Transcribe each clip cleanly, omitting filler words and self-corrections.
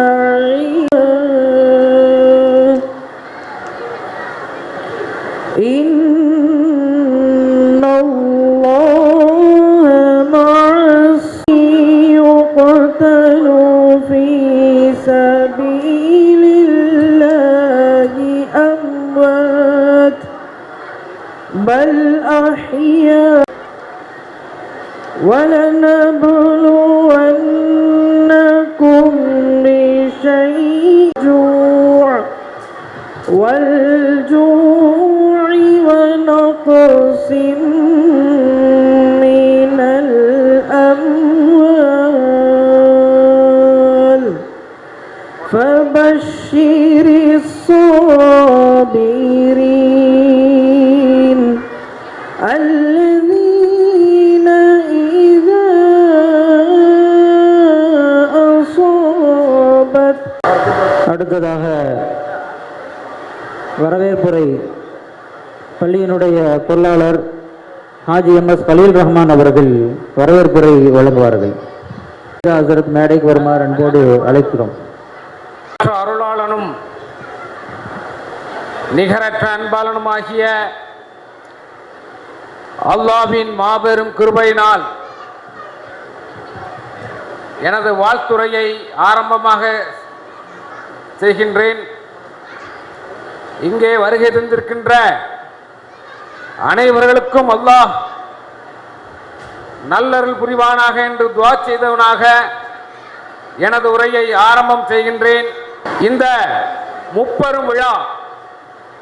معيا إن الله مع الذين يقتلوا في سبيل الله أموات بل أحياء ولنبلونكم بشيء والجوع ونقص من الأموال فبشر الصابرين الذين إذا أصابت. அடுத்ததாக வரவேற்புரை பள்ளியினுடைய பொருளாளர் ஹாஜி எம்எஸ் கலீல் ரஹ்மான் அவர்கள் வரவேற்புரை வழங்குவார்கள். ஹசரத் மேடைக்கு வருமாறு அன்போடு அழைக்கிறோம். அருளாளனும் நிகரற்ற அன்பாளனுமாகிய அல்லாஹ்வின் மாபெரும் கிருபையினால் எனது வாழ்த்துரையை ஆரம்பமாக செய்கின்றேன். இங்கே வருகை தந்திருக்கின்ற அனைவர்களுக்கும் அல்லாஹ் நல்லருள் புரிவானாக என்று துஆ செய்தவனாக எனது உரையை ஆரம்பம் செய்கின்றேன். இந்த முப்பெரும் விழா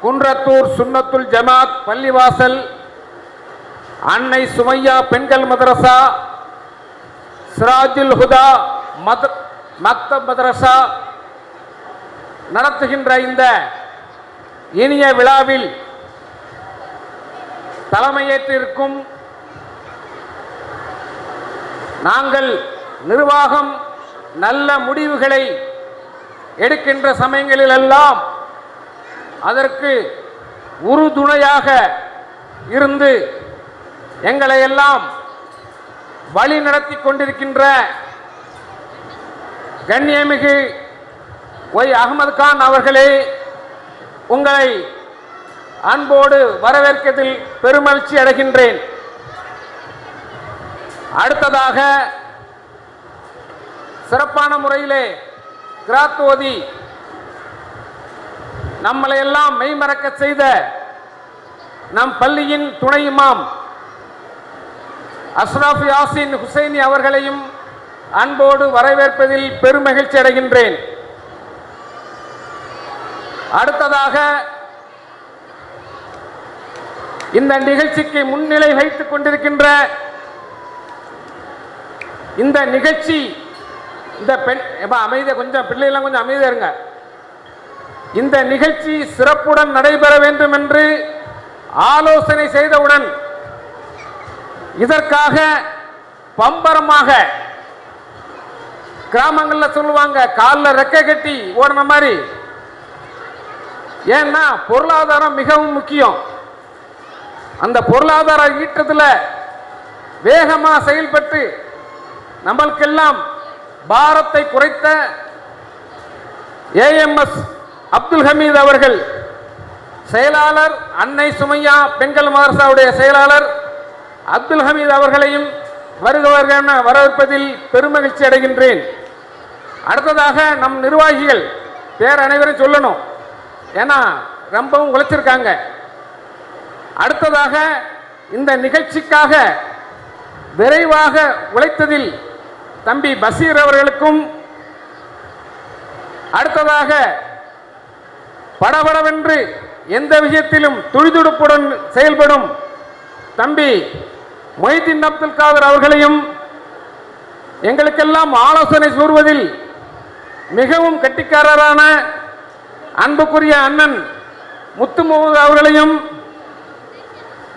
குன்றத்தூர் சுன்னத்துல் ஜமாத் பள்ளிவாசல் அன்னை சுமையா பெண்கள் மதரசா சிராஜுல் ஹுதா மக்தப் மதரசா நடத்துகின்ற இந்த இனிய விழாவில் தலைமையேற்றிருக்கும் நாங்கள் நிர்வாகம் நல்ல முடிவுகளை எடுக்கின்ற சமயங்களிலெல்லாம் அதற்கு உறுதுணையாக இருந்து எங்களை எல்லாம் வழி நடத்தி கொண்டிருக்கின்ற கண்ணியமிகு ஒய் அகமது கான் அவர்களே, உங்களை அன்போடு வரவேற்கதில் பெருமகிழ்ச்சி அடைகின்றேன். அடுத்ததாக சிறப்பான முறையிலே கிராத் ஓதி நம்மளை எல்லாம் மெய்மறக்க செய்த நம் பள்ளியின் துணை இமாம் அஷ்ரஃப் யாசின் ஹுசைனி அவர்களையும் அன்போடு வரவேற்பதில் பெருமகிழ்ச்சி அடைகின்றேன். அடுத்ததாக இந்த நிகழ்ச்சிக்கு முன்னிலை வைத்துக் கொண்டிருக்கின்ற இந்த நிகழ்ச்சி இந்த பெண் அமைதியா கொஞ்சம் பிள்ளைலாம் கொஞ்சம் அமைதியா இருங்க. இந்த நிகழ்ச்சி சிறப்புடன் நடைபெற வேண்டும் என்று ஆலோசனை செய்தவுடன் இதற்காக பம்பரமாக கிராமங்களில் சொல்லுவாங்க காலில் ரெக்கை கட்டி ஓடின மாதிரி. ஏன்னா பொருளாதாரம் மிகவும் முக்கியம். அந்த பொருளாதார ஈட்டத்தில் வேகமாக செயல்பட்டு நம்மளுக்கெல்லாம் பாரத்தை குறைத்த ஏஎம்எஸ் அப்துல் ஹமீத் அவர்கள் செயலாளர், அன்னை சுமையா பெண்கள் மதரசாவுடைய செயலாளர் அப்துல் ஹமீத் அவர்களையும் வருகிறவர்கள் வரவேற்பதில் பெருமகிழ்ச்சி அடைகின்றேன். அடுத்ததாக நம் நிர்வாகிகள் பேர் அனைவரும் சொல்லணும், ஏன்னா ரொம்பவும் உழைச்சிருக்காங்க. அடுத்ததாக இந்த நிகழ்ச்சிக்காக விரைவாக உழைத்ததில் தம்பி பசீர் அவர்களுக்கும், அடுத்ததாக படபடவென்று எந்த விஷயத்திலும் துடிதுடுப்புடன் செயல்படும் தம்பி மொய்தீன் அப்துல் காதர் அவர்களையும், எங்களுக்கெல்லாம் ஆலோசனை கூறுவதில் மிகவும் கெட்டிக்காரரான அன்புக்குரிய அண்ணன் முத்து முகமது அவர்களையும்,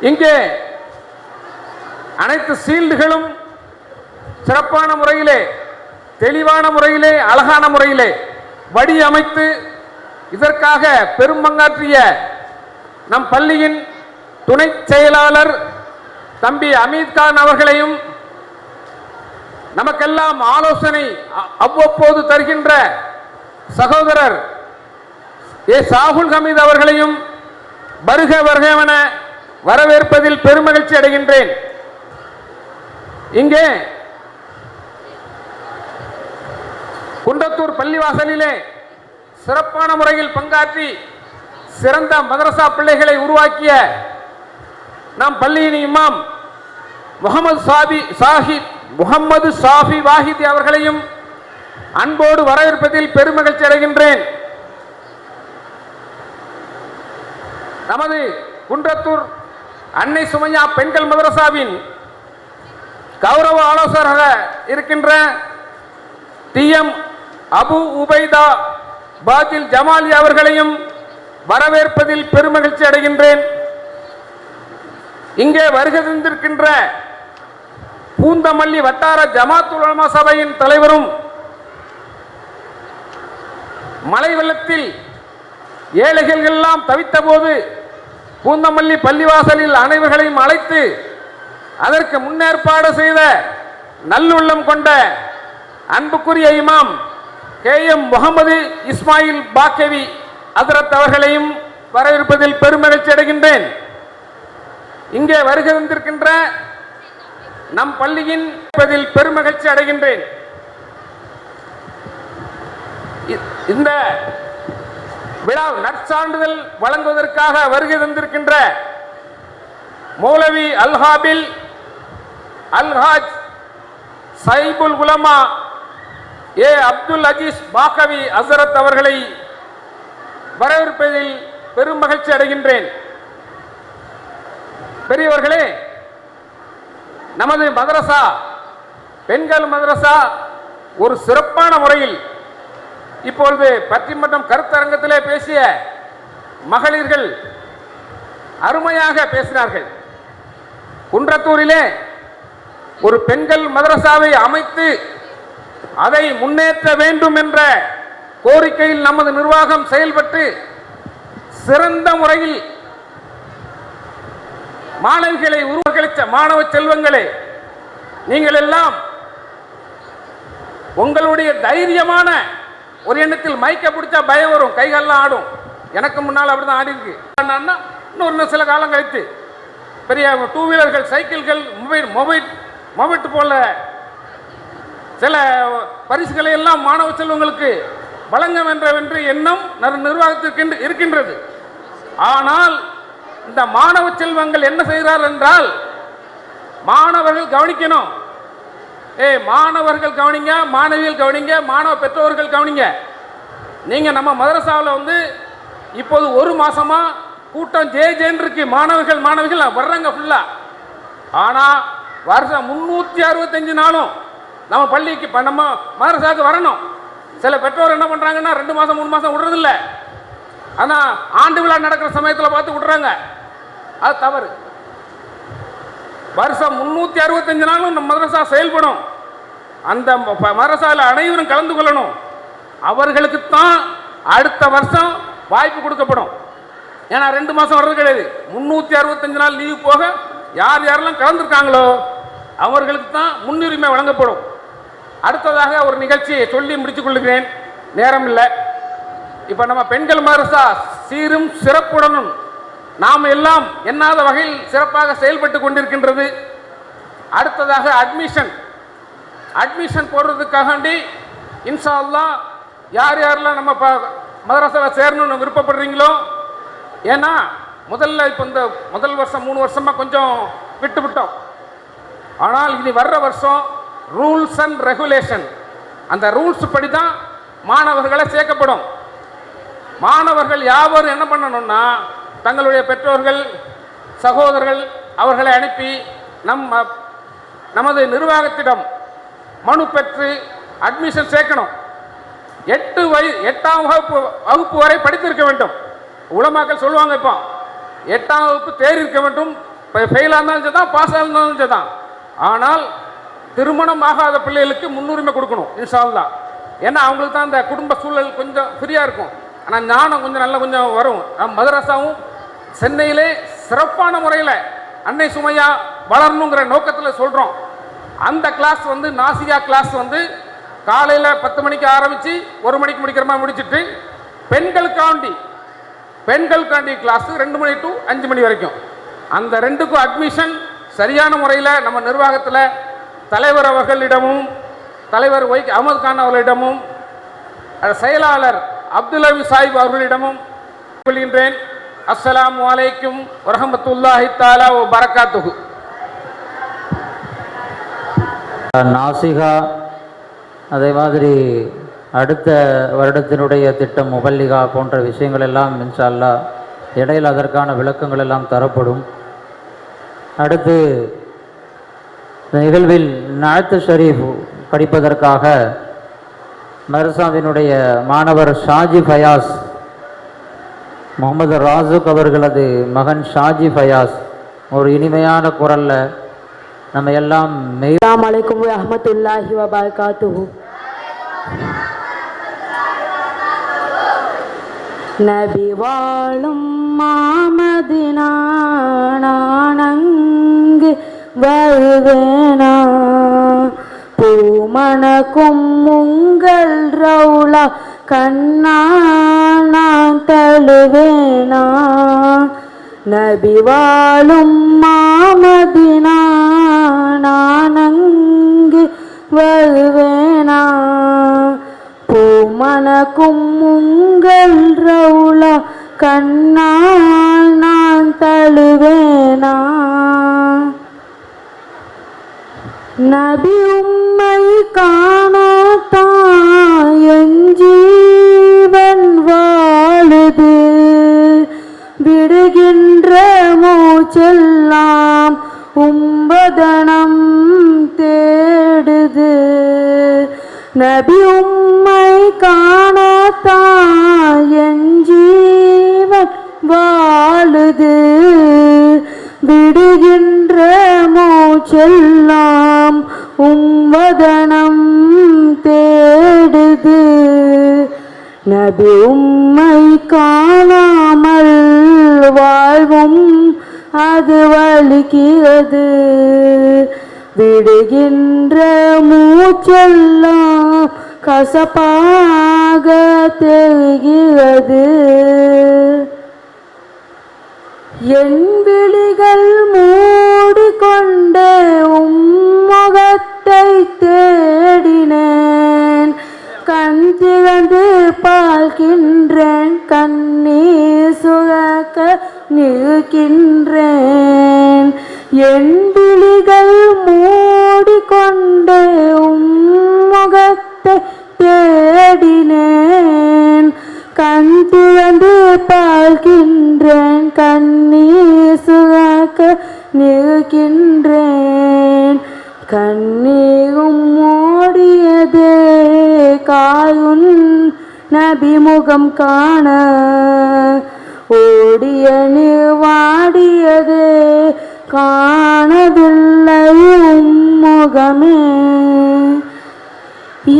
இங்கே அனைத்து சீல்டுகளும் சிறப்பான முறையிலே, தெளிவான முறையிலே, அழகான முறையிலே வடிவமைத்து இதற்காக பெரும் பங்காற்றிய நம் பள்ளியின் துணை செயலாளர் தம்பி அமீத் கான் அவர்களையும், நமக்கெல்லாம் ஆலோசனை அவ்வப்போது தருகின்ற சகோதரர் ஏ சாகுல் ஹமீத் அவர்களையும் வருக வருகவென வரவேற்பதில் பெருமகிழ்ச்சி அடைகின்றேன். இங்கே குன்றத்தூர் பள்ளிவாசலிலே சிறப்பான முறையில் பங்காற்றி சிறந்த மதரசா பிள்ளைகளை உருவாக்கிய நம் பள்ளியின் இமாம் முகமது சாஃபி வாஹிதி அவர்களையும் அன்போடு வரவேற்பதில் பெருமகிழ்ச்சி அடைகின்றேன். நமது குன்றத்தூர் அன்னை சுமையா பெண்கள் மதரசாவின் கௌரவ ஆலோசகராக இருக்கின்ற TM அபு உபைதா பாஜில் ஜமாலி அவர்களையும் வரவேற்பதில் பெருமகிழ்ச்சி அடைகின்றேன். இங்கே வருகை தந்திருக்கின்ற பூந்தமல்லி வட்டார ஜமாத்துல் உலமா சபையின் தலைவரும் மழை வெள்ளத்தில் ஏழைகள் எல்லாம் தவித்த போது பூந்தமல்லி பள்ளிவாசலில் அனைவர்களையும் அழைத்து அதற்கு முன்னேற்பாடு செய்த நல்லுள்ளம் கொண்ட அன்புக்குரிய இமாம் KM முகமது இஸ்மாயில் பாக்கவி ஹஜ்ரத் அவர்களையும் வரவேற்பதில் பெருமகிழ்ச்சி அடைகின்றேன். இங்கே வருகை வந்திருக்கின்ற நம் பள்ளியின் பெருமகிழ்ச்சி அடைகின்றேன். இந்த விழா நற்சான்றிதழ் வழங்குவதற்காக வருகை தந்திருக்கின்ற மௌலவி அல்ஹாபில் அல்ஹாஜ் சைபுல் உலமா ஏ அப்துல் அஜீஸ் பாக்கவி ஹசரத் அவர்களை வரவேற்பதில் பெரும் மகிழ்ச்சி அடைகின்றேன். பெரியவர்களே, நமது மதரசா பெண்கள் மதரசா ஒரு சிறப்பான முறையில் இப்பொழுது பட்டிமன்றம் கருத்தரங்கத்திலே பேசிய மகளிர்கள் அருமையாக பேசினார்கள். குன்றத்தூரிலே ஒரு பெண்கள் மதரசாவை அமைத்து அதை முன்னேற்ற வேண்டும் என்ற கோரிக்கையில் நமது நிர்வாகம் செயல்பட்டு சிறந்த முறையில் மாணவிகளை உருவாக்க மாணவ செல்வங்களே, நீங்கள் எல்லாம் உங்களுடைய தைரியமான ஒரு எண்ணத்தில் மைக்க பிடிச்சா பயம் வரும், கைகள்லாம் ஆடும். எனக்கு முன்னால் அப்படிதான் ஆடி இருக்கு. இன்னொரு சில காலம் கழித்து பெரிய டூ வீலர்கள், சைக்கிள்கள், மொபைல் போல சில பரிசுகளை எல்லாம் மாணவ செல்வங்களுக்கு வழங்க வென்ற எண்ணம் நிர்வாகத்திற்கு இருக்கின்றது. ஆனால் இந்த மாணவ செல்வங்கள் என்ன செய்கிறார்கள் என்றால், மாணவர்கள் கவனிக்கணும். மாணவர்கள் கவனிங்க, மாணவிகள் கவனிங்க, மாணவ பெற்றோர்கள் கவனிங்க. நீங்க நம்ம மதரசாவில் இப்போது ஒரு மாசமா கூட்டம் ஜேன்னு இருக்கு. மாணவிகள் வர்றாங்க ஃபுல்லா. ஆனா வருஷம் 365 நாளும் நம்ம பள்ளிக்கு நம்ம மதரசாவுக்கு வரணும். சில பெற்றோர் என்ன பண்றாங்கன்னா 2 மாசம் 3 மாசம் விடுறது இல்லை. ஆனா ஆண்டு விழா நடக்கிற சமயத்தில் பார்த்து விடுறாங்க. அது தவறு. வருஷம் 365 நாளும் நம்ம மதரசா செயல்படும். அந்த மதரசாவில் அனைவரும் கலந்து கொள்ளணும். அவர்களுக்கு தான் அடுத்த வருஷம் வாய்ப்பு கொடுக்கப்படும். ஏன்னா 2 மாசம் வர்றது கிடையாது. 365 நாள் லீவு போக யாரெல்லாம் கலந்துருக்காங்களோ அவர்களுக்கு தான் முன்னுரிமை வழங்கப்படும். அடுத்ததாக ஒரு நிகழ்ச்சியை சொல்லி முடித்துக் கொள்கிறேன், நேரம் இல்லை. இப்ப நம்ம பெண்கள் மதரசா சீரும் சிறப்புடனும் நாம் எல்லாம் எண்ணாத வகையில் சிறப்பாக செயல்பட்டு கொண்டிருக்கின்றது. அடுத்ததாக அட்மிஷன் போடுறதுக்காண்டி இன்ஷா அல்லாஹ் யாரெல்லாம் நம்ம மதரசாவில் சேரணும்னு விருப்பப்படுறீங்களோ, ஏன்னா முதல்ல இப்போ இந்த முதல் வருஷம் 3 வருஷமா கொஞ்சம் விட்டுவிட்டோம். ஆனால் இனி வர்ற வருஷம் ரூல்ஸ் அண்ட் ரெகுலேஷன், அந்த ரூல்ஸ் படி தான் மாணவர்களை சேர்க்கப்படும். மாணவர்கள் யாவரும் என்ன பண்ணணும்னா, தங்களுடைய பெற்றோர்கள், சகோதரர்கள் அவர்களை அனுப்பி நமது நிர்வாகத்திடம் மனு பெற்று அட்மிஷன் சேர்க்கணும். 8ஆம் வகுப்பு வரை படித்திருக்க வேண்டும். உலமாக்கள் சொல்லுவாங்க, இப்போ 8ஆம் வகுப்பு தேறி இருக்க வேண்டும். ஃபெயிலாக இருந்தாலும் சரிதான், பாஸ் இருந்தாலும் சரிதான். ஆனால் திருமணம் ஆகாத பிள்ளைகளுக்கு முன்னுரிமை கொடுக்கணும் இன்ஷா அல்லாஹ். ஏன்னா அவங்களுக்கு தான் அந்த குடும்ப சூழல் கொஞ்சம் ஃப்ரீயாக இருக்கும். ஆனால் ஞானம் கொஞ்சம் நல்லா கொஞ்சம் வரும். மதரசாவும் சென்னையிலே சிறப்பான முறையில் அன்னை சுமையா வளரணுங்கிற நோக்கத்தில் சொல்கிறோம். அந்த கிளாஸ் நாசியா கிளாஸ் காலையில் 10 மணிக்கு ஆரம்பித்து 1 மணிக்கு முடிக்கிற மாதிரி முடிச்சுட்டு பெண்களுக்காண்டி கிளாஸ் 2 மணி டு 5 மணி வரைக்கும். அந்த 2க்கும் அட்மிஷன் சரியான முறையில் நம்ம நிர்வாகத்தில் தலைவர் அவர்களிடமும், தலைவர் ஒய் அகமது கான் அவர்களிடமும், செயலாளர் அப்துல் ஹமீத் சாஹிப் அவர்களிடமும் கொள்கின்றேன். அஸ்ஸலாமு அலைக்கும் வரஹ்மத்துல்லாஹி தஆலா வ பரக்காத்துஹு. நாசிகா, அதே மாதிரி அடுத்த வருடத்தினுடைய திட்டம் முபல்லிகா போன்ற விஷயங்கள் எல்லாம் இன்ஷா அல்லாஹ் இடையில் அதற்கான விளக்கங்கள் எல்லாம் தரப்படும். அடுத்து நிகழ்வில் நாத்து ஷரீஃப் படிப்பதற்காக மர்சாவினுடைய மாணவர் ஷாஜி ஃபயாஸ், முகமது ராசுக் அவர்களது மகன் ஷாஜி ஃபயாஸ் ஒரு இனிமையான குரல்ல நம்ம எல்லாம் அஸ்ஸலாமு அலைக்கும் வரஹ்மத்துல்லாஹி வபரகாத்துஹு. நபி வாழும் மாமதினா நானங்கு வருவேனா, பூமணக்கும் உங்கள் ரவுலா கண்ணா நான் தழுவேனா, நபி வாழும் மாமதினா நானங்கு வருவேனா, பூமணக்கும் உங்கள் ரவுலா கண்ணால் நான் தழுவேனா, நபி உம்மை காணத்தான் என் ஜீவன் வாழுது, விடுகின்ற மூச்செல்லாம் உம்பதனம் தேடுது, நபி உம்மை காணத்தான் என் ஜீவன் வாழுது, விடுகின்ற மூச்செல்லாம் உம்பதனம் தேடுது, நபி உம்மை காணாமல் வாழ்வும் அது வலிக்கிறது, விடுகின்ற மூச்செல்லாம் கசப்பாக தெரிகிறது, என் விழிகள் மூடிக்கொண்டே முகத்தை தேடினேன், கண் திறந்து பார்க்கின்றேன், கண்ணீர் சுரக்க நிற்கின்றேன், என் விழிகள் மூடிக்கொண்டே முகத்தை தேடினேன், கண் திறந்து பார்க்கின்றேன், கண்ணீர் சுரக்க நிற்கின்றேன், கண்ணீரும் ஓடியதே காயுன் நபி முகம் காண, ஓடிய நீர் வாடியதே காணவில்லை முகமே,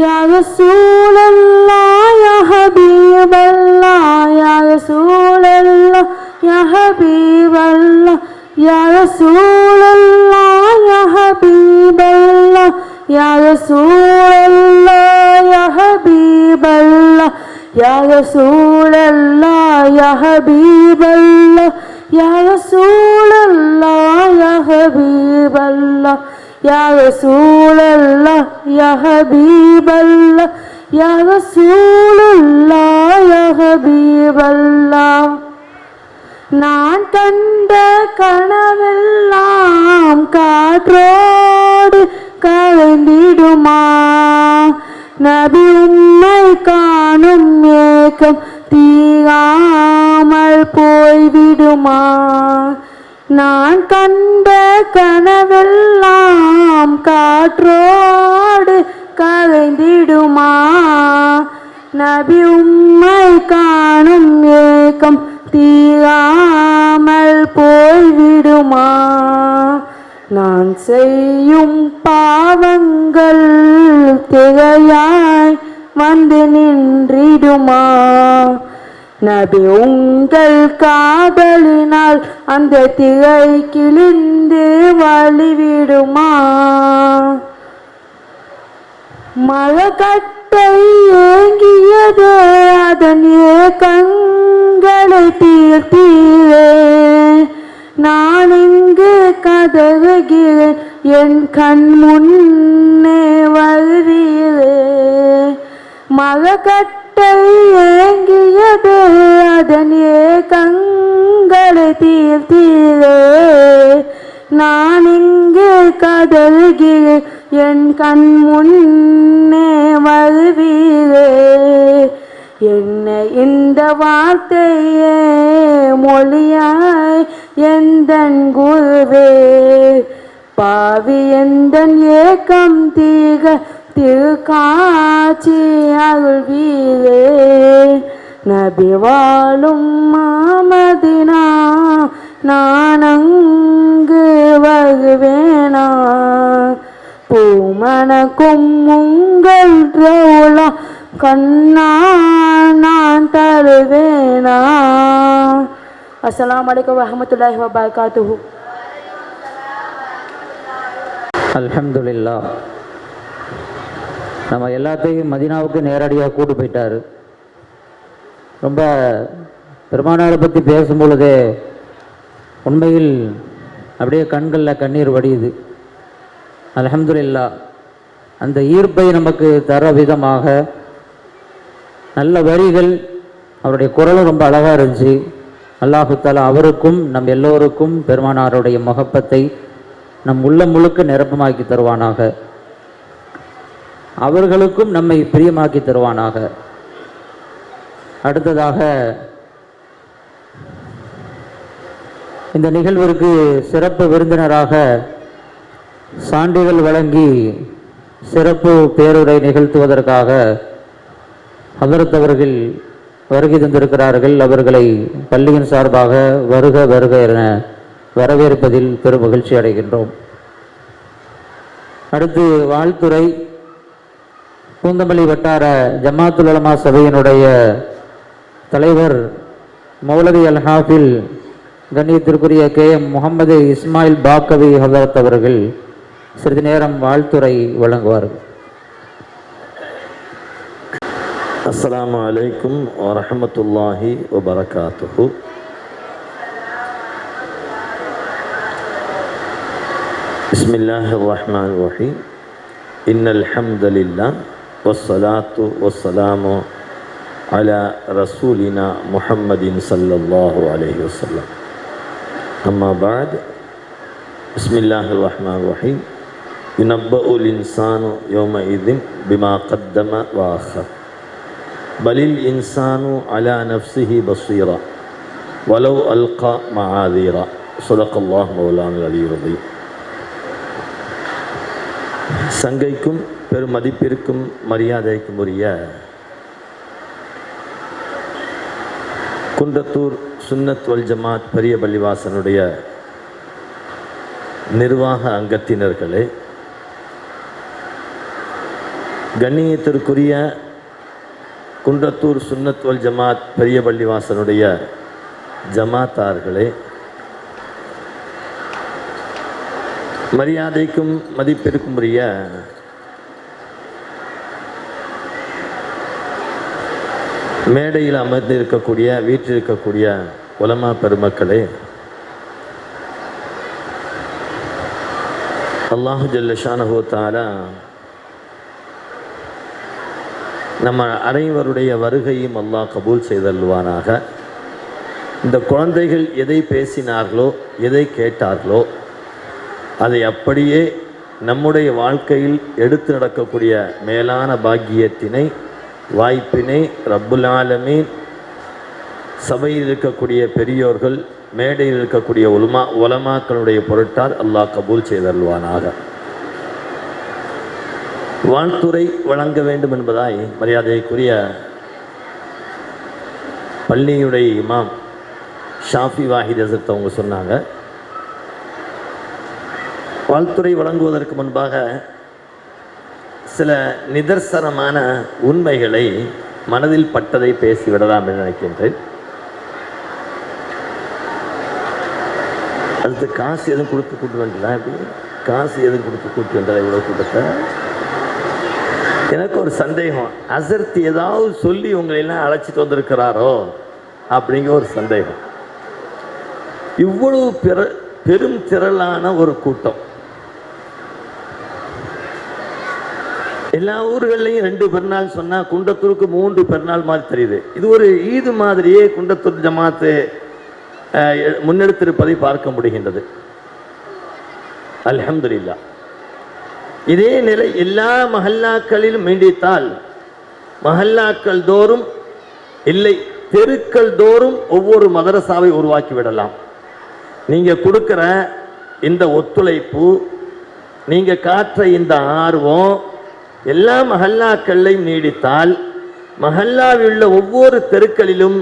யா ரசூலல்லாஹ் யா ஹபீபல்லாஹ், யா ரசூலல்லாஹ் யா ஹபீபல்லாஹ், யா ரசூலல்லாஹ் யா ஹபீபல்லாஹ், யா ரசூலல்லாஹ் யா ஹபீபல்லாஹ், யா ரசூலல்லாஹ் யா ஹபீபல்லாஹ், யா ரசூலல்லாஹ் யா ஹபீபல்லாஹ், யா ரசூலல்லாஹ் யா ஹபீபல்லாஹ், யா ரசூலல்லாஹ் யா ஹபீபல்லாஹ், நான் கண்ட கனவெல்லாம் காற்றோடு கலந்திடுமா, நபி உம்மை காணும் ஏக்கம் தீராமல் போய்விடுமா, நான் கண்ட கனவெல்லாம் காற்றோடு கலைந்திடுமா, நபி உம்மை காணும் ஏக்கம் தீராமல் போய்விடுமா, நான் செய்யும் பாவங்கள் திகையாய் வந்து நின்றிடுமா, நபி உங்கள் காதலினால் அந்த திரை கிழிந்து வழிவிடுமா, மரக்கட்டை ஏங்கியது அதன் ஏக்கங்களை தீர்த்தீரே. நான் இங்கு கதறுகிறேன், என் கண் முன்னே வருவீரே. மரக்கட்டை ஏங்கியது அதன் ஏக்கங்களை தீர்த்தீரே. நான் இங்கு கதறுகிறேன், என் கண் முன்னே வருவீரே. என்ன இந்த வார்த்தையே மொழியாய் எந்தன் குருவே. பாவி எந்தன் ஏக்கம் தீக திருக்காட்சி அருள்வீரே. நபி வாழும் மாமதினா நான் அங்கு வருவேனா. பூமணக்கும் உங்கள் ரோலா கண்ணா நான் தருவேனா. அஸ்ஸலாமு அலைக்கும் வரஹ்மத்துல்லாஹி வபரகாத்துஹு. அல்ஹம்துலில்லாஹ். நம்ம எல்லாத்தையும் மதீனாவுக்கு நேரடியாக கூட்டு போயிட்டார். ரொம்ப பெருமானாரை பற்றி பேசும் பொழுதே உண்மையில் அப்படியே கண்களில் கண்ணீர் வடியுது. அல்ஹம்துலில்லாஹ். அந்த ஈர்ப்பை நமக்கு தர விதமாக நல்ல வரிகள், அவருடைய குரலும் ரொம்ப அழகாக இருந்துச்சு. அல்லாஹு தஆலா அவருக்கும் நம் எல்லோருக்கும் பெருமானாருடைய முகப்பத்தை நம் உள்ளம் முழுக்க நிரப்பமாக்கி தருவானாக. அவர்களுக்கும் நம்மை பிரியமாக்கி தருவானாக. அடுத்ததாக இந்த நிகழ்விற்கு சிறப்பு விருந்தினராக சான்றிதழ் வழங்கி சிறப்பு பேருரை நிகழ்த்துவதற்காக ஹதரத் அவர்கள் வருகை தந்திருக்கிறார்கள். அவர்களை பள்ளியின் சார்பாக வருக வருக என வரவேற்பதில் பெரும் மகிழ்ச்சி அடைகின்றோம். அடுத்து வாழ்த்துறை பூந்தமல்லி வட்டார ஜமாத்துல் உலமா சபையினுடைய தலைவர் மௌலவி அல் ஹாஃபில் கண்ணியத்திற்குரிய KM முகமது இஸ்மாயில் பாக்கவி ஹதரத் அவர்கள் சிறிது நேரம் வாழ்த்துறை வழங்குவார்கள். அஸ்ஸலாமு அலைக்கும் வரஹ்மத்துல்லாஹி வபரகாத்துஹு. பிஸ்மில்லாஹிர் ரஹ்மானிர் ரஹீம். இன்னல் ஹம்தலில்லாஹ் வஸ்ஸலாத்து வஸ்ஸலாமு அலா ரசூலினா முஹம்மதின் ஸல்லல்லாஹு அலைஹி வஸல்லம். அம்மா பஅத். பிஸ்மில்லாஹிர் ரஹ்மானிர் ரஹீம். யுனப்பஉல் இன்சானு யௌமஇதின் பிமா கத்தம வ அஹர். பலில் இன்சானு அலா நஃப்ஸிஹி பஸீரா வலவ் அல்கா மஆதீரா. ஸதகல்லாஹு மௌலானா அலியுல் அஸீம். சங்கைக்கும் பெருமதிப்பிற்கும் மரியாதைக்கும் உரிய குன்றத்தூர் சுன்னத் வல் ஜமாத் பெரிய பள்ளிவாசனுடைய நிர்வாக அங்கத்தினர்களே, கண்ணியத்திற்குரிய குன்றத்தூர் சுன்னத் வல் ஜமாத் பெரிய பள்ளிவாசனுடைய ஜமாத்தார்களே, மரியாதைக்கும் மதிப்பிற்கும் உரிய மேடையில் அமர்ந்திருக்கக்கூடிய வீற்றிருக்கக்கூடிய உலமா பெருமக்களே, அல்லாஹு ஜல்ல ஷானஹு தஆலா நம்ம அனைவருடைய வருகையும் அல்லாஹ் கபூல் செய்தல்வானாக. இந்த குழந்தைகள் எதை பேசினார்களோ, எதை கேட்டார்களோ, அதை அப்படியே நம்முடைய வாழ்க்கையில் எடுத்து நடக்கக்கூடிய மேலான பாக்கியத்தினை, வாய்ப்பினை ரப்புல் ஆலமீன் சபையில் இருக்கக்கூடிய பெரியோர்கள், மேடையில் இருக்கக்கூடிய உலமாக்களுடைய பொருட்டால் அல்லாஹ் கபூல் செய்தல்வானாக. வாழ்த்துறை வழங்க வேண்டும் என்பதாய் மரியாதைக்குரிய பள்ளியுடைய இமாம் ஷாஃபி வாஹித் ஹஸரத் அவங்க சொன்னாங்க. வாழ்த்துறை வழங்குவதற்கு முன்பாக சில நிதர்சனமான உண்மைகளை மனதில் பட்டதை பேசிவிடலாம் என்று நினைக்கின்றேன். அடுத்து காசு எதுவும் கொடுத்து கூட்டு வேண்டியதான். எப்படி காசு எதுவும் கொடுத்து கூட்டு வந்ததா இவ்வளோ கூட்டத்தை? எனக்கு ஒரு சந்தேகம், ஹசரத் ஏதாவது சொல்லி உங்களை எல்லாம் அழைச்சிட்டு வந்திருக்கிறாரோ அப்படிங்கிற ஒரு சந்தேகம். இவ்வளவு பெரும் திரளான ஒரு கூட்டம், எல்லா ஊர்கள்லையும் 2 பெருநாள் சொன்னா குண்டத்தூருக்கு 3 பெருநாள் மாதிரி தெரியுது. இது ஒரு ஈது மாதிரியே குண்டத்தூர் ஜமாத்து முன்னெடுத்திருப்பதை பார்க்க முடிகின்றது. அல்ஹம்துலில்லாஹ். இதே நிலை எல்லா மஹல்லாக்களிலும் நீடித்தால் மஹல்லாக்கள் தோறும் இல்லை தெருக்கள் தோறும் ஒவ்வொரு மதரசாவை உருவாக்கி விடலாம். நீங்க கொடுக்கிற இந்த ஒத்துழைப்பு, நீங்க காட்டுற இந்த ஆர்வம் எல்லா மஹல்லாக்கள்லையும் நீடித்தால் மஹல்லாவில் உள்ள ஒவ்வொரு தெருக்களிலும்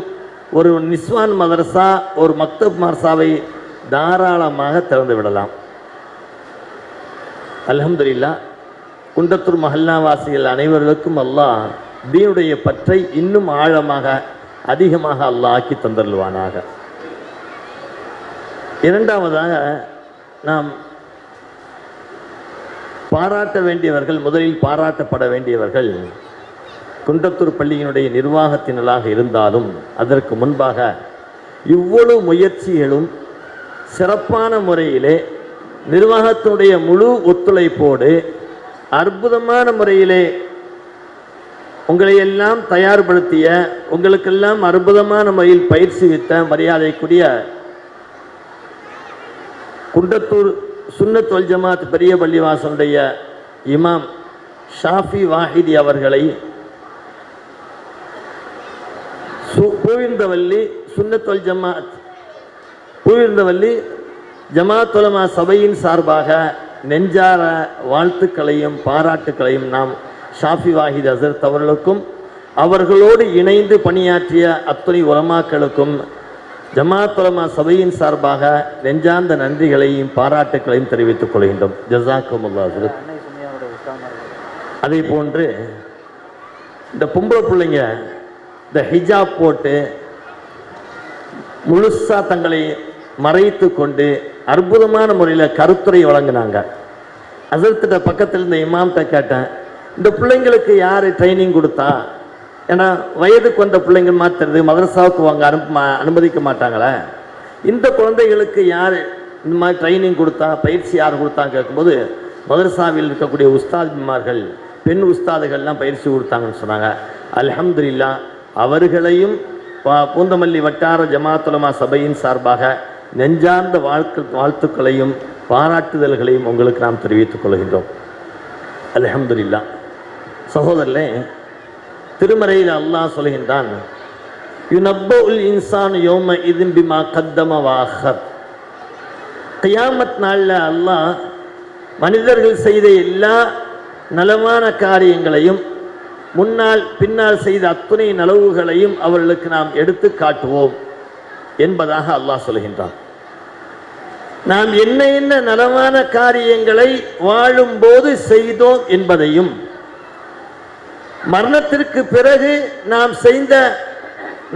ஒரு நிஸ்வான் மதரசா, ஒரு மக்தப் மதரசாவை தாராளமாக திறந்து விடலாம். அல்ஹம்துலில்லாஹ். குண்டத்தூர் மஹல்லாவாசிகள் அனைவர்களுக்கும் அல்லாஹ் தீனுடைய பற்றை இன்னும் ஆழமாக அதிகமாக அல்லாஹ் ஆக்கி தந்தருள்வானாக. இரண்டாவதாக நாம் பாராட்ட வேண்டியவர்கள், முதலில் பாராட்டப்பட வேண்டியவர்கள் குண்டத்தூர் பள்ளியினுடைய நிர்வாகத்தினராக இருந்தாலும் அதற்கு முன்பாக இவ்வளவு முயற்சிகளும் சிறப்பான முறையிலே நிர்வாகத்தினுடைய முழு ஒத்துழைப்போடு அற்புதமான முறையிலே உங்களையெல்லாம் தயார்படுத்திய, உங்களுக்கெல்லாம் அற்புதமான முறையில் பயிற்சிவித்த மரியாதைக்குரிய குண்டத்தூர் சுன்னத் வல் ஜமாத் பெரிய பள்ளிவாசனுடைய இமாம் ஷாஃபி வாஹிதி அவர்களை பூவிந்தவல்லி சுன்னத் வல் ஜமாத் பூவிந்தவல்லி ஜமாத் உலமா சபையின் சார்பாக நெஞ்சார வாழ்த்துக்களையும் பாராட்டுக்களையும் நாம் ஷாஃபி வாஹித் ஹசரத் அவர்களுக்கும் அவர்களோடு இணைந்து பணியாற்றிய அத்துணை உலமாக்களுக்கும் ஜமாத் உலமா சபையின் சார்பாக நெஞ்சார்ந்த நன்றிகளையும் பாராட்டுக்களையும் தெரிவித்துக் கொள்கின்றோம். ஜஸாக்குமுல்லாஹ் ஹசரத். அதே போன்று இந்த பொம்பளை பிள்ளைங்க இந்த ஹிஜாப் போட்டு முழுசா தங்களை மறைத்து கொண்டு அற்புதமான முறையில் கருத்துரை வழங்கினாங்க. ஹசரத்திட்ட பக்கத்தில் இருந்த இமாம்கிட்ட கேட்டேன், இந்த பிள்ளைங்களுக்கு யார் ட்ரைனிங் கொடுத்தா? ஏன்னா வயதுக்கு வந்த பிள்ளைங்க மாற்றுறது மதரசாவுக்கு வாங்க அனுமதிக்க மாட்டாங்களே, இந்த குழந்தைகளுக்கு யார் இந்த மாதிரி ட்ரைனிங் கொடுத்தா, பயிற்சி யார் கொடுத்தாங்க கேட்கும்போது மதரசாவில் இருக்கக்கூடிய உஸ்தாத்மார்கள், பெண் உஸ்தாதுகள்லாம் பயிற்சி கொடுத்தாங்கன்னு சொன்னாங்க. அல்ஹம்துலில்லாஹ். அவர்களையும் பூந்தமல்லி வட்டார ஜமாத் உலமா சபையின் சார்பாக நெஞ்சார்ந்த வாழ்த்துக்களையும் பாராட்டுதல்களையும் உங்களுக்கு நாம் தெரிவித்துக் கொள்கின்றோம். அல்ஹம்துலில்லாஹ். சகோதரர்களே, திருமறையில் அல்லாஹ் சொல்கின்றான், யுனப்பஉல் இன்சான் யௌம இதின் பிமா கத்தம வஅஹர். கியாமத் நாளில் அல்லாஹ் மனிதர்கள் செய்த எல்லா நலமான காரியங்களையும் முன்னால் பின்னால் செய்த அத்துணை நலவுகளையும் அவர்களுக்கு நாம் எடுத்து காட்டுவோம் என்பதாக அல்லாஹ் சொல்கின்றான். நாம் என்ன என்ன நலமான காரியங்களை வாழும்போது செய்தோம் என்பதையும் மரணத்திற்கு பிறகு நாம் செய்த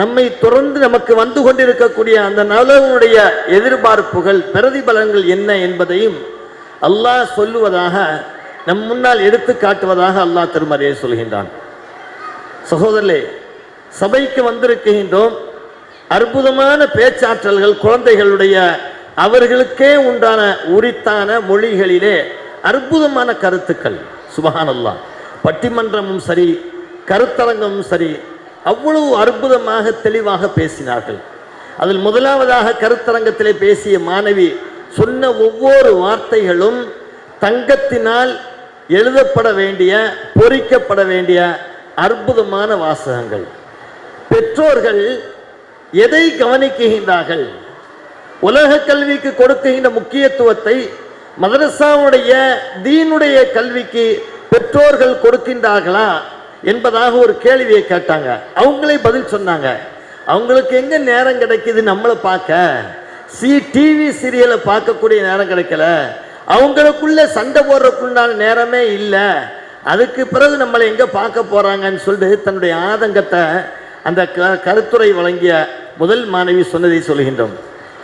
நம்மை தொடர்ந்து நமக்கு வந்து கொண்டிருக்கக்கூடிய அந்த நலவுடைய எதிர்பார்ப்புகள் பிரதிபலன்கள் என்ன என்பதையும் அல்லாஹ் சொல்லுவதாக நம் முன்னால் எடுத்து காட்டுவதாக அல்லாஹ் திருமறையை சொல்கின்றான். சகோதரர்களே, சபைக்கு வந்திருக்கின்றோம். அற்புதமான பேச்சாற்றல்கள், குழந்தைகளுடைய அவர்களுக்கே உண்டான உரித்தான மொழிகளிலே அற்புதமான கருத்துக்கள். சுபஹானல்லாஹ். பட்டிமன்றமும் சரி, கருத்தரங்கமும் சரி, அவ்வளவு அற்புதமாக தெளிவாக பேசினார்கள். அதில் முதலாவதாக கருத்தரங்கத்திலே பேசிய மாணவி சொன்ன ஒவ்வொரு வார்த்தைகளும் தங்கத்தினால் எழுதப்பட வேண்டிய, பொறிக்கப்பட வேண்டிய அற்புதமான வாசகங்கள். பெற்றோர்கள் எதை கவனிக்குகின்றார்கள்? உலக கல்விக்கு கொடுக்கின்ற முக்கியத்துவத்தை மதரசாவுடைய தீனுடைய கல்விக்கு பெற்றோர்கள் கொடுக்கின்றார்களா என்பதாக ஒரு கேள்வியை கேட்டாங்க. அவங்களே பதில் சொன்னாங்க. அவங்களுக்கு எங்க நேரம் கிடைக்குது நம்மளை பார்க்க? டிவி சீரியலை பார்க்கக்கூடிய நேரம் கிடைக்கல, அவங்களுக்குள்ள சண்டை போடுறதுக்குண்டான நேரமே இல்லை, அதுக்கு பிறகு நம்மளை எங்க பார்க்க போறாங்கன்னு சொல்லிட்டு தன்னுடைய ஆதங்கத்தை அந்த கருத்துரை வழங்கிய முதல் மாணவி சொன்னதை சொல்கின்றோம்.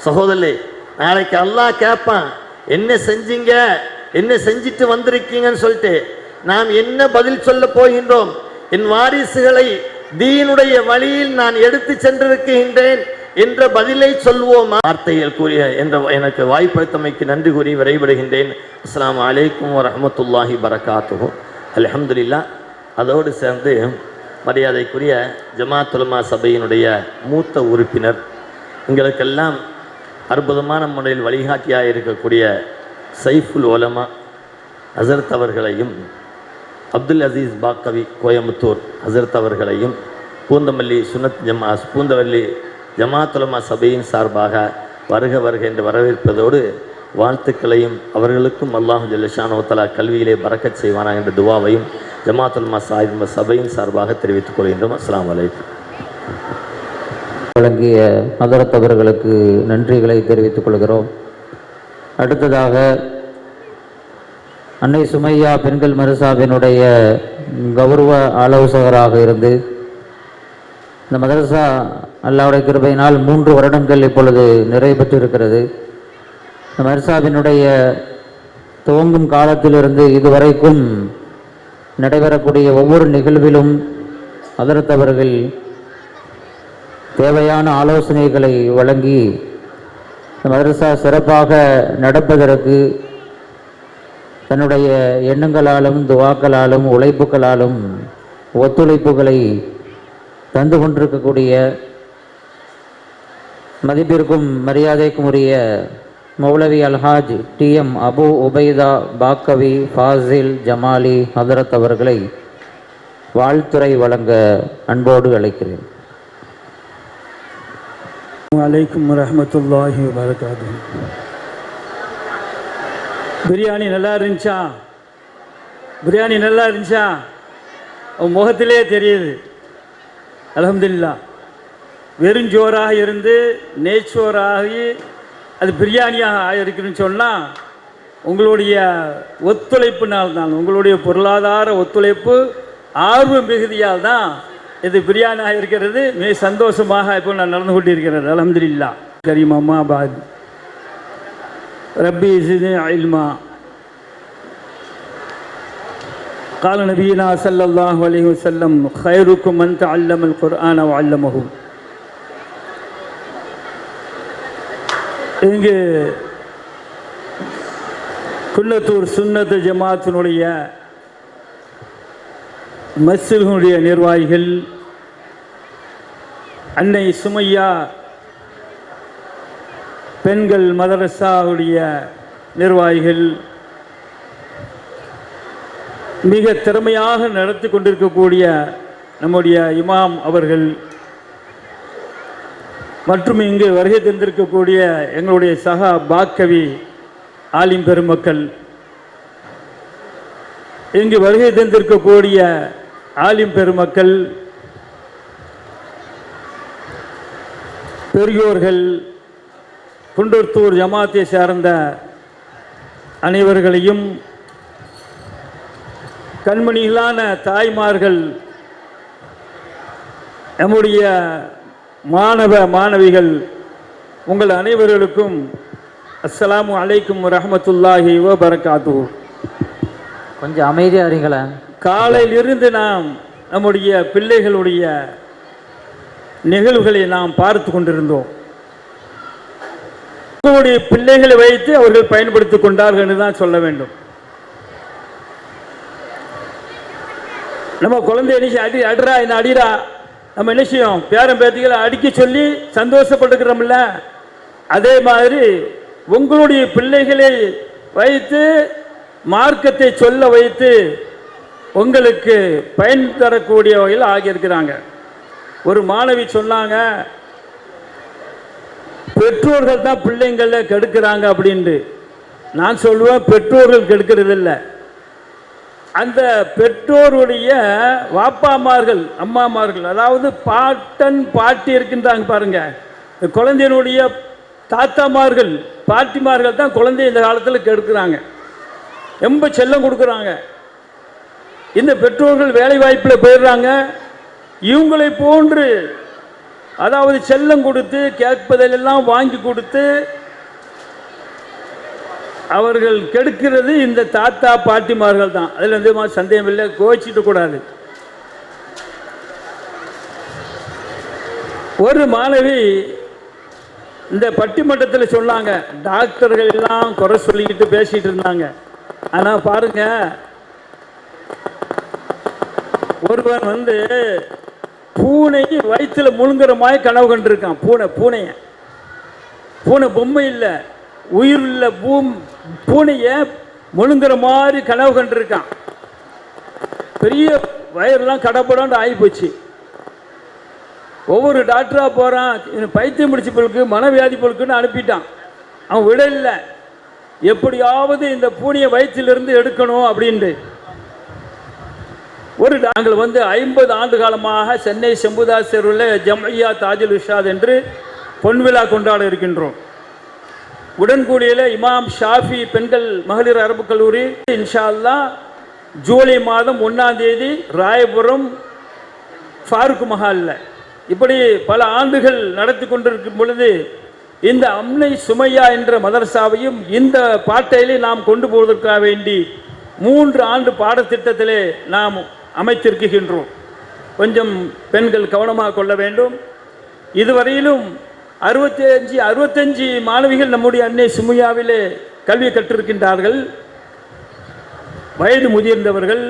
சகோதரே, நாளைக்கு அல்லாஹ் கேட்பான், என்ன செஞ்சீங்க, என்ன செஞ்சுட்டு வந்திருக்கீங்கன்னு சொல்லிட்டு நாம் என்ன பதில் சொல்ல போகின்றோம்? என் வாரிசுகளை தீனுடைய வழியில் நான் எடுத்து சென்றிருக்கின்றேன் என்ற பதிலை சொல்வோமா? வார்த்தைகள் கூறிய என்ற எனக்கு வாய்ப்பளித்தமைக்கு நன்றி கூறி விரைவிடுகின்றேன். அஸ்ஸலாமு அலைக்கும் வரஹ்மத்துல்லாஹி பரகாத்துஹு. அல்ஹம்துலில்லாஹ். அதோடு சேர்ந்து மரியாதைக்குரிய ஜமாத் உலமா சபையினுடைய மூத்த உறுப்பினர், எங்களுக்கெல்லாம் அற்புதமான முறையில் வழிகாட்டியாக இருக்கக்கூடிய சைஃபுல் உலமா ஹசரத் அவர்களையும், அப்துல் அசீஸ் பாக்கவி கோயம்புத்தூர் ஹசரத் அவர்களையும் பூந்தமல்லி பூந்தமல்லி ஜமாத் உலமா சபையின் சார்பாக வருக வருக என்று வரவேற்பதோடு வாழ்த்துக்களையும் அவர்களுக்கும் அல்லாஹு ஜல்லஷானு தஆலா கல்வியிலே பரக்கத் செய்வானா என்ற துவாவையும் ஜமாத் உலமா சபையின் சார்பாக தெரிவித்துக் கொள்கின்றோம். அஸ்ஸலாமு அலைக்கும். வழங்கிய ஹதரத் அவர்களுக்கு நன்றிகளை தெரிவித்துக் கொள்கிறோம். அடுத்ததாக அன்னை சுமையா பெண்கள் மதரசாவினுடைய கௌரவ ஆலோசகராக இருந்து இந்த மதரசா அல்லாஹ்வுடைய கிருபையினால் 3 வருடங்கள் இப்பொழுது நிறைவு பெற்றிருக்கிறது. இந்த மதரசாவினுடைய துவங்கும் காலத்திலிருந்து இதுவரைக்கும் நடைபெறக்கூடிய ஒவ்வொரு நிகழ்விலும் ஹதரத் அவர்கள் தேவையான ஆலோசனைகளை வழங்கி இந்த மதரசா சிறப்பாக நடப்பதற்கு தன்னுடைய எண்ணங்களாலும் துவாக்களாலும் உழைப்புகளாலும் ஒத்துழைப்புகளை தந்து கொண்டிருக்கக்கூடிய மதிப்பிற்கும் மரியாதைக்கும் உரிய மௌலவி அல்ஹாஜ் TM அபு உபைதா பாக்கவி ஃபாசில் ஜமாலி ஹதரத் அவர்களை வாழ்த்துரை வழங்க அன்போடு அழைக்கிறேன். அலைக்கும் வரஹ்மத்துல்லாஹி வபரகாத்துஹு. பிரியாணி நல்லா இருந்துச்சா? பிரியாணி நல்லா இருந்துச்சா? உன் முகத்திலே தெரியுது. அல்ஹம்துலில்லாஹ். வெறுஞ்சோறாக இருந்து நெய்ச்சோறாகி அது பிரியாணியாக ஆகிருக்குன்னு சொன்னால் உங்களுடைய ஒத்துழைப்பினால் தான், உங்களுடைய பொருளாதார ஒத்துழைப்பு ஆர்வ மிகுதியால் தான் இது பிரியாணியாக இருக்கிறது. மிக சந்தோஷமாக இப்போ நான் நடந்து கொண்டிருக்கிறது. அல்ஹம்துலில்லாஹ். கரீம் அம்மா பாத் ரப்பி ஸித்னி இல்மா. قال نبينا صلى الله عليه وسلم خيركم من تعلم القرآن وعلمه. இங்கு குன்னத்தூர் சுன்னத் ஜமாத்தினுடைய மஸ்ஜிதுடைய நிர்வாகிகள், அன்னை சுமையா பெண்கள் மதரசாவுடைய நிர்வாகிகள், மிக திறமையாக நடத்தி கொண்டிருக்கக்கூடிய நம்முடைய இமாம் அவர்கள் மற்றும் இங்கு வருகை தந்திருக்கக்கூடிய எங்களுடைய சகா பாக்கவி ஆலிம் பெருமக்கள், இங்கு வருகை தந்திருக்கக்கூடிய ஆலிம் பெருமக்கள், பெரியோர்கள், குன்றத்தூர் ஜமாத்தை சார்ந்த அனைவர்களையும், கண்மணிகளான தாய்மார்கள், நம்முடைய மாணவ மாணவிகள், உங்கள் அனைவர்களுக்கும் அஸ்ஸலாமு அலைக்கும் வரஹ்மத்துல்லாஹி வபரகாத்துஹு. கொஞ்சம் அமைதியாக இருங்களா? காலையிலிருந்து நாம் நம்முடைய பிள்ளைகளுடைய நிகழ்வுகளை நாம் பார்த்து கொண்டிருந்தோம். உங்களுடைய பிள்ளைகளை வைத்து அவர்கள் பயன்படுத்திக் கொண்டார்கள் என்று தான் சொல்ல வேண்டும். நம்ம குழந்தை என்ன அடிரா என்ன அடிரா, நம்ம என்ன செய்யும், பேரன் பேத்திகளை அடிக்க சொல்லி சந்தோஷப்பட்டுக்கிறோம்ல. அதே மாதிரி உங்களுடைய பிள்ளைகளை வைத்து மார்க்கத்தை சொல்ல வைத்து உங்களுக்கு பயன் தரக்கூடிய வகையில் ஆகியிருக்கிறாங்க. ஒரு மாணவி சொன்னாங்க, பெற்றோர்கள் தான் பிள்ளைங்களை கெடுக்கிறாங்க அப்படின்ட்டு. நான் சொல்லுவேன், பெற்றோர்கள் கெடுக்கிறது இல்லை, அந்த பெற்றோருடைய வாப்பாமார்கள் அம்மாமார்கள், அதாவது பாட்டன் பாட்டி இருக்கின்றாங்க பாருங்க, இந்த குழந்தையினுடைய தாத்தாமார்கள் பாட்டிமார்கள் தான் குழந்தைய இந்த காலத்தில் கெடுக்கிறாங்க, ரொம்ப செல்லம் கொடுக்குறாங்க. இந்த பெற்றோர்கள் வேலை வாய்ப்பில் போயிடுறாங்க. இவங்களை போன்று அதாவது செல்லம் கொடுத்து கேட்பதிலெல்லாம் வாங்கி கொடுத்து அவர்கள் கெடுக்கிறது இந்த தாத்தா பாட்டிமார்கள் தான். அதில் எந்த மாதிரி சந்தேகம் இல்லை, கோச்சிட்டு கூடாது. ஒரு மாணவி இந்த பட்டிமன்றத்தில் சொன்னாங்க, டாக்டர்கள் எல்லாம் குறை சொல்லிக்கிட்டு பேசிட்டு இருந்தாங்க. ஆனால் பாருங்க, ஒருவன் வந்து பூனைக்கு வயிற்றுல முழுங்குற மாதிரி கனவு கண்டிருக்கான். பூனை பொம்மை இல்லை, உயிர் இல்லை, பூனைய முழுங்குற மாதிரி கனவு கண்டிருக்கான். பெரிய வயிறுலாம் கடப்படான்னு ஆகி போச்சு. ஒவ்வொரு டாக்டராக போகிறான், பைத்தியம் முடிச்ச பொருளுக்கு மனவியாதி பொருளுக்குன்னு அனுப்பிட்டான். அவன் விட இல்லை, எப்படியாவது இந்த பூனையை வயிற்றிலிருந்து எடுக்கணும் அப்படின்ட்டு. நாங்கள் வந்து 50 ஆண்டு காலமாக சென்னை செம்புதாஸ் தெருவில் ஜம்ஐயா தாஜுல் இர்ஷாத் என்று பொன்விழா கொண்டாட இருக்கின்றோம். உடன்கூடியில் இமாம் ஷாஃபி பெண்கள் மகளிர் அரபு கல்லூரி இன்ஷா அல்லாஹ் ஜூலை மாதம் 1ஆம் தேதி ராயபுரம் ஃபாரூக் மஹாலில் இப்படி பல ஆண்டுகள் நடத்தி கொண்டிருக்கும் பொழுது இந்த அம்னை சுமையா என்ற மதரசாவையும் இந்த பாட்டையிலே நாம் கொண்டு போவதற்காக வேண்டி 3 ஆண்டு பாடத்திட்டத்திலே நாம் அமைத்திருக்கின்றோம். கொஞ்சம் பெண்கள் கவனமாக கொள்ள வேண்டும். இதுவரையிலும் 65 மாணவிகள் நம்முடைய அன்னை சுமையாவிலே கல்வி கற்றிருக்கின்றார்கள். வயது முதிர்ந்தவர்கள்,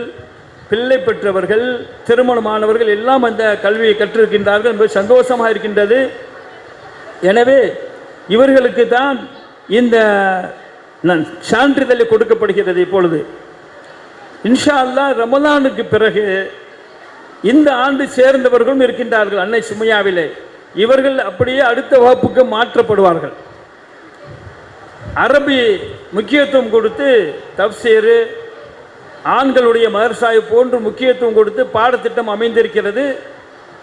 பிள்ளை பெற்றவர்கள், திருமணமானவர்கள் எல்லாம் அந்த கல்வியை கற்றிருக்கின்றார்கள் என்பது சந்தோஷமாக இருக்கின்றது. எனவே இவர்களுக்கு தான் இந்த சான்றிதழ் கொடுக்கப்படுகிறது. இப்பொழுது இன்ஷா அல்லாஹ் ரமலானுக்கு பிறகு இந்த ஆண்டு சேர்ந்தவர்களும் இருக்கின்றார்கள் அன்னை சுமையாவிலே. இவர்கள் அப்படியே அடுத்த வகுப்புக்கு மாற்றப்படுவார்கள். அரபி முக்கியத்துவம் கொடுத்து தப்சீரு, ஆண்களுடைய மதரசாவை போன்று முக்கியத்துவம் கொடுத்து பாடத்திட்டம் அமைந்திருக்கிறது.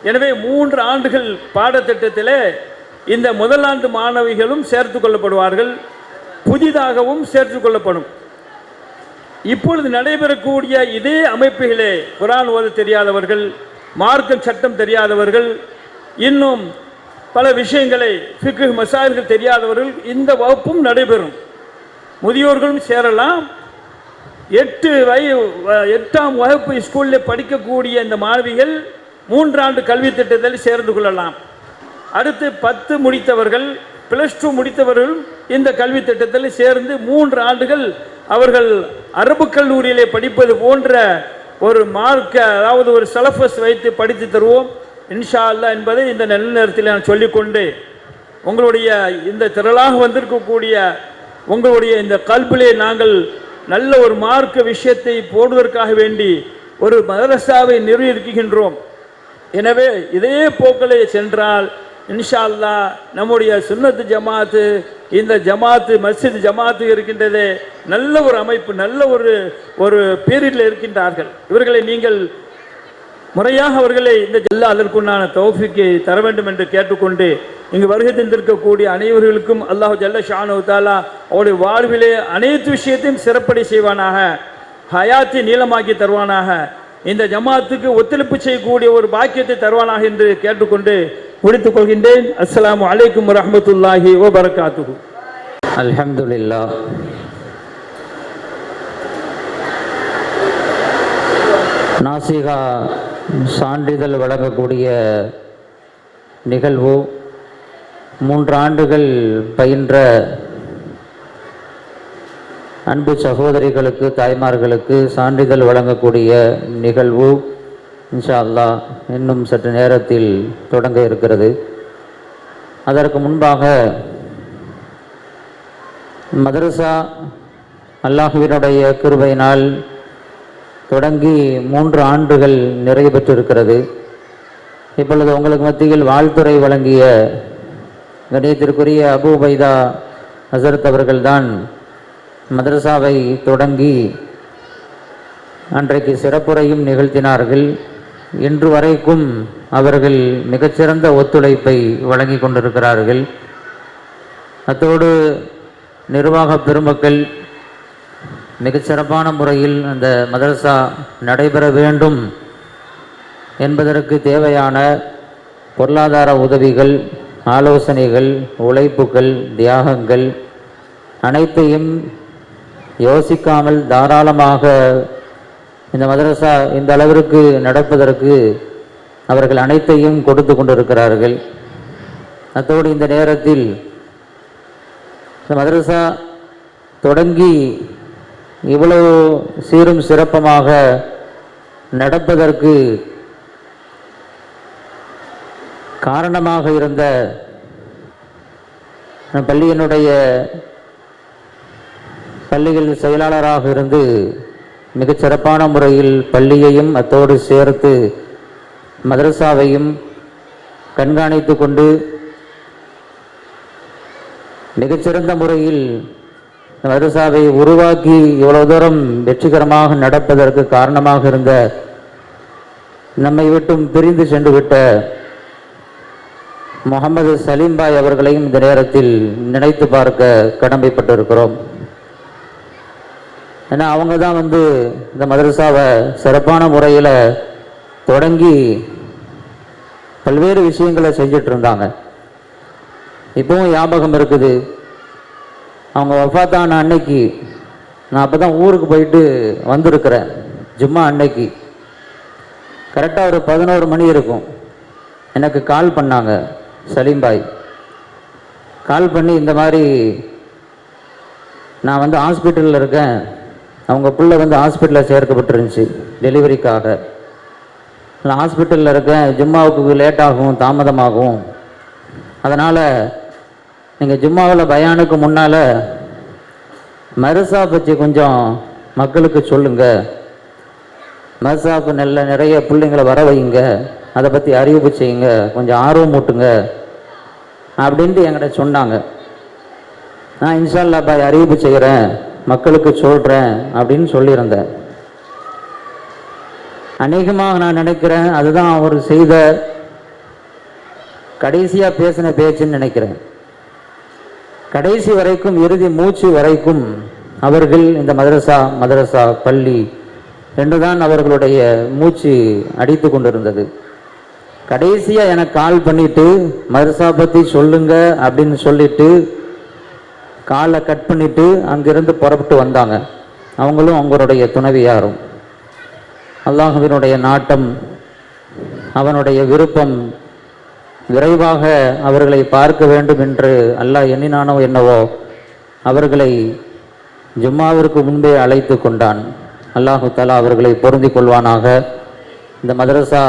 எனவே 3 ஆண்டுகள் பாடத்திட்டத்தில் இந்த முதலாண்டு மாணவிகளும் சேர்த்து கொள்ளப்படுவார்கள், புதிதாகவும் சேர்த்து கொள்ளப்படும். இப்பொழுது நடைபெறக்கூடிய இதே அமைப்புகளே குர்ஆன் ஓத தெரியாதவர்கள், மார்க்க சட்டம் தெரியாதவர்கள், இன்னும் பல விஷயங்களை ஃபிக்ஹ் மசாயில்கள் தெரியாதவர்கள் இந்த வகுப்பும் நடைபெறும். முதியோர்களும் சேரலாம். 8ஆம் வகுப்பு ஸ்கூலில் படிக்கக்கூடிய இந்த மாணவிகள் 3 ஆண்டு கல்வி திட்டத்தில் சேர்ந்து கொள்ளலாம். அடுத்து 10 முடித்தவர்கள், +2 முடித்தவர்கள் இந்த கல்வி திட்டத்தில் சேர்ந்து 3 ஆண்டுகள் அவர்கள் அரபு கல்லூரியிலே படிப்பது போன்ற ஒரு மார்க்க, அதாவது ஒரு சலஃபஸ் வைத்து படித்து தருவோம் இன்ஷா அல்லாஹ் என்பதை இந்த நல்ல நேரத்தில் நான் சொல்லிக்கொண்டு, உங்களுடைய இந்த திரளாக வந்திருக்கக்கூடிய உங்களுடைய இந்த கல்விலே நாங்கள் நல்ல ஒரு மார்க்க விஷயத்தை போடுவதற்காக வேண்டி ஒரு மதரசாவை நிறுவியிருக்கின்றோம். எனவே இதே போக்களை சென்றால் இன்ஷா அல்லாஹ் நம்முடைய சுன்னத்து ஜமாத்து, இந்த ஜமாத்து மஸ்ஜித் ஜமாத்து இருக்கின்றது, நல்ல ஒரு அமைப்பு, நல்ல ஒரு பீரியடில் இருக்கின்றார்கள். இவர்களை நீங்கள் முறையாக அவர்களை இந்த அதற்குண்டான தௌஃபீக்கை தர வேண்டும் என்று கேட்டுக்கொண்டு, இங்கு வருகை தந்திருக்கக்கூடிய அனைவர்களுக்கும் அல்லாஹ் ஜல்ல ஷானஹு தஆலா அவருடைய வாழ்விலே அனைத்து விஷயத்தையும் சிறப்படை செய்வானாக, ஹயாத்தை நீளமாக்கி தருவானாக, இந்த ஜமாத்துக்கு ஒத்துழைப்பு செய்யக்கூடிய ஒரு பாக்கியத்தை தருவானாக என்று கேட்டுக்கொண்டு முடித்துக் கொள்கின்றேன். அஸ்ஸலாமு அலைக்கும் வரஹ்மத்துல்லாஹி வபரகாத்துஹு. அல்ஹம்துலில்லாஹ். நாசிகா சான்றிதழ் வழங்கக்கூடிய நிகழ்வு 3 ஆண்டுகள் பயின்ற அன்பு சகோதரிகளுக்கு, தாய்மார்களுக்கு சான்றிதழ் வழங்கக்கூடிய நிகழ்வு இன்ஷா அல்லாஹ் இன்னும் சற்று நேரத்தில் தொடங்க இருக்கிறது. அதற்கு முன்பாக மதரசா அல்லாஹ்வினுடைய கிருபையினால் தொடங்கி 3 ஆண்டுகள் நிறைவு பெற்றிருக்கிறது. இப்பொழுது உங்களுக்கு மத்தியில் வாழ்த்துறை வழங்கிய கணியத்திற்குரிய அபு உபைதா ஹசரத் அவர்கள்தான் மதரசாவை தொடங்கி அன்றைக்கு சிறப்புரையும் நிகழ்த்தினார்கள். இன்று வரைக்கும் அவர்கள் மிகச்சிறந்த ஒத்துழைப்பை வழங்கி கொண்டிருக்கிறார்கள். அத்தோடு நிர்வாக பெருமக்கள் மிகச்சிறப்பான முறையில் அந்த மதரசா நடைபெற வேண்டும் என்பதற்கு தேவையான பொருளாதார உதவிகள், ஆலோசனைகள், உழைப்புகள், தியாகங்கள் அனைத்தையும் யோசிக்காமல் தாராளமாக இந்த மதரசா இந்த அளவிற்கு நடப்பதற்கு அவர்கள் அனைத்தையும் கொடுத்து கொண்டிருக்கிறார்கள். அத்தோடு இந்த நேரத்தில் இந்த மதரசா தொடங்கி இவ்வளவு சீரும் சிறப்பமாக நடப்பதற்கு காரணமாக இருந்த பள்ளியினுடைய பள்ளிகள் செயலாளராக இருந்து மிகச் சிறப்பான முறையில் பள்ளியையும் அத்தோடு சேர்த்து மதரசாவையும் கண்காணித்து கொண்டு மிகச்சிறந்த முறையில் மதரசாவை உருவாக்கி இவ்வளவு தூரம் வெற்றிகரமாக நடப்பதற்கு காரணமாக இருந்த நம்மை விட்டும் பிரிந்து சென்று விட்ட முகமது சலீம் பாய் அவர்களையும் இந்த நேரத்தில் நினைத்து பார்க்க கடமைப்பட்டிருக்கிறோம். ஏன்னா அவங்க தான் இந்த மதரசாவை சிறப்பான முறையில் தொடங்கி பல்வேறு விஷயங்களை செஞ்சிட்டு இருந்தாங்க. இப்பவும் ஞாபகம் இருக்குது, அவங்க வஃபாத்தான அன்னைக்கு நான் அப்போ தான் ஊருக்கு போயிட்டு வந்திருக்கிறேன். ஜும்மா அன்னைக்கு கரெக்டாக ஒரு 11 மணி இருக்கும். எனக்கு கால் பண்ணாங்க சலீம் பாய். கால் பண்ணி இந்த மாதிரி நான் ஹாஸ்பிட்டலில் இருக்கேன், அவங்க பிள்ளை ஹாஸ்பிட்டலில் சேர்க்கப்பட்டிருந்துச்சு டெலிவரிக்காக. நான் ஹாஸ்பிட்டலில் இருக்கேன், ஜும்மாவுக்கு லேட் ஆகும், தாமதமாகும், அதனால் நீங்கள் ஜும்மாவில் பயானுக்கு முன்னால் மதரசா பற்றி கொஞ்சம் மக்களுக்கு சொல்லுங்கள், மதரசாவுக்கு நிறைய பிள்ளைங்களை வர வைங்க, அதை பற்றி அறிவிப்பு செய்யுங்க, கொஞ்சம் ஆர்வம் மூட்டுங்க அப்படின்ட்டு என்கிட்ட சொன்னாங்க. நான் இன்ஷா அல்லாஹ் பாய் அறிவிப்பு செய்கிறேன், மக்களுக்கு சொல்கிறேன் அப்படின்னு சொல்லியிருந்தேன். அநேகமாக நான் நினைக்கிறேன் அதுதான் அவர் செய்த கடைசியாக பேசின பேச்சுன்னு நினைக்கிறேன். கடைசி வரைக்கும், இறுதி மூச்சு வரைக்கும் அவர்கள் இந்த மதரசா பள்ளி என்றுதான் அவர்களுடைய மூச்சு அடித்து கொண்டிருந்தது. கடைசியாக எனக்கு கால் பண்ணிட்டு மதரசா பற்றி சொல்லுங்க அப்படின்னு சொல்லிட்டு காலை கட் பண்ணிட்டு அங்கிருந்து புறப்பட்டு வந்தாங்க. அவங்களும் அவங்களுடைய துணைவியாரும். அல்லாஹ்வினுடைய நாட்டம், அவனுடைய விருப்பம் விரைவாக அவர்களை பார்க்க வேண்டும் என்று அல்லாஹ் எண்ணினானோ என்னவோ அவர்களை ஜும்மாவிற்கு முன்பே அழைத்து கொண்டான். அல்லாஹு தஆலா அவர்களை பொருந்தி கொள்வானாக. இந்த மதரசா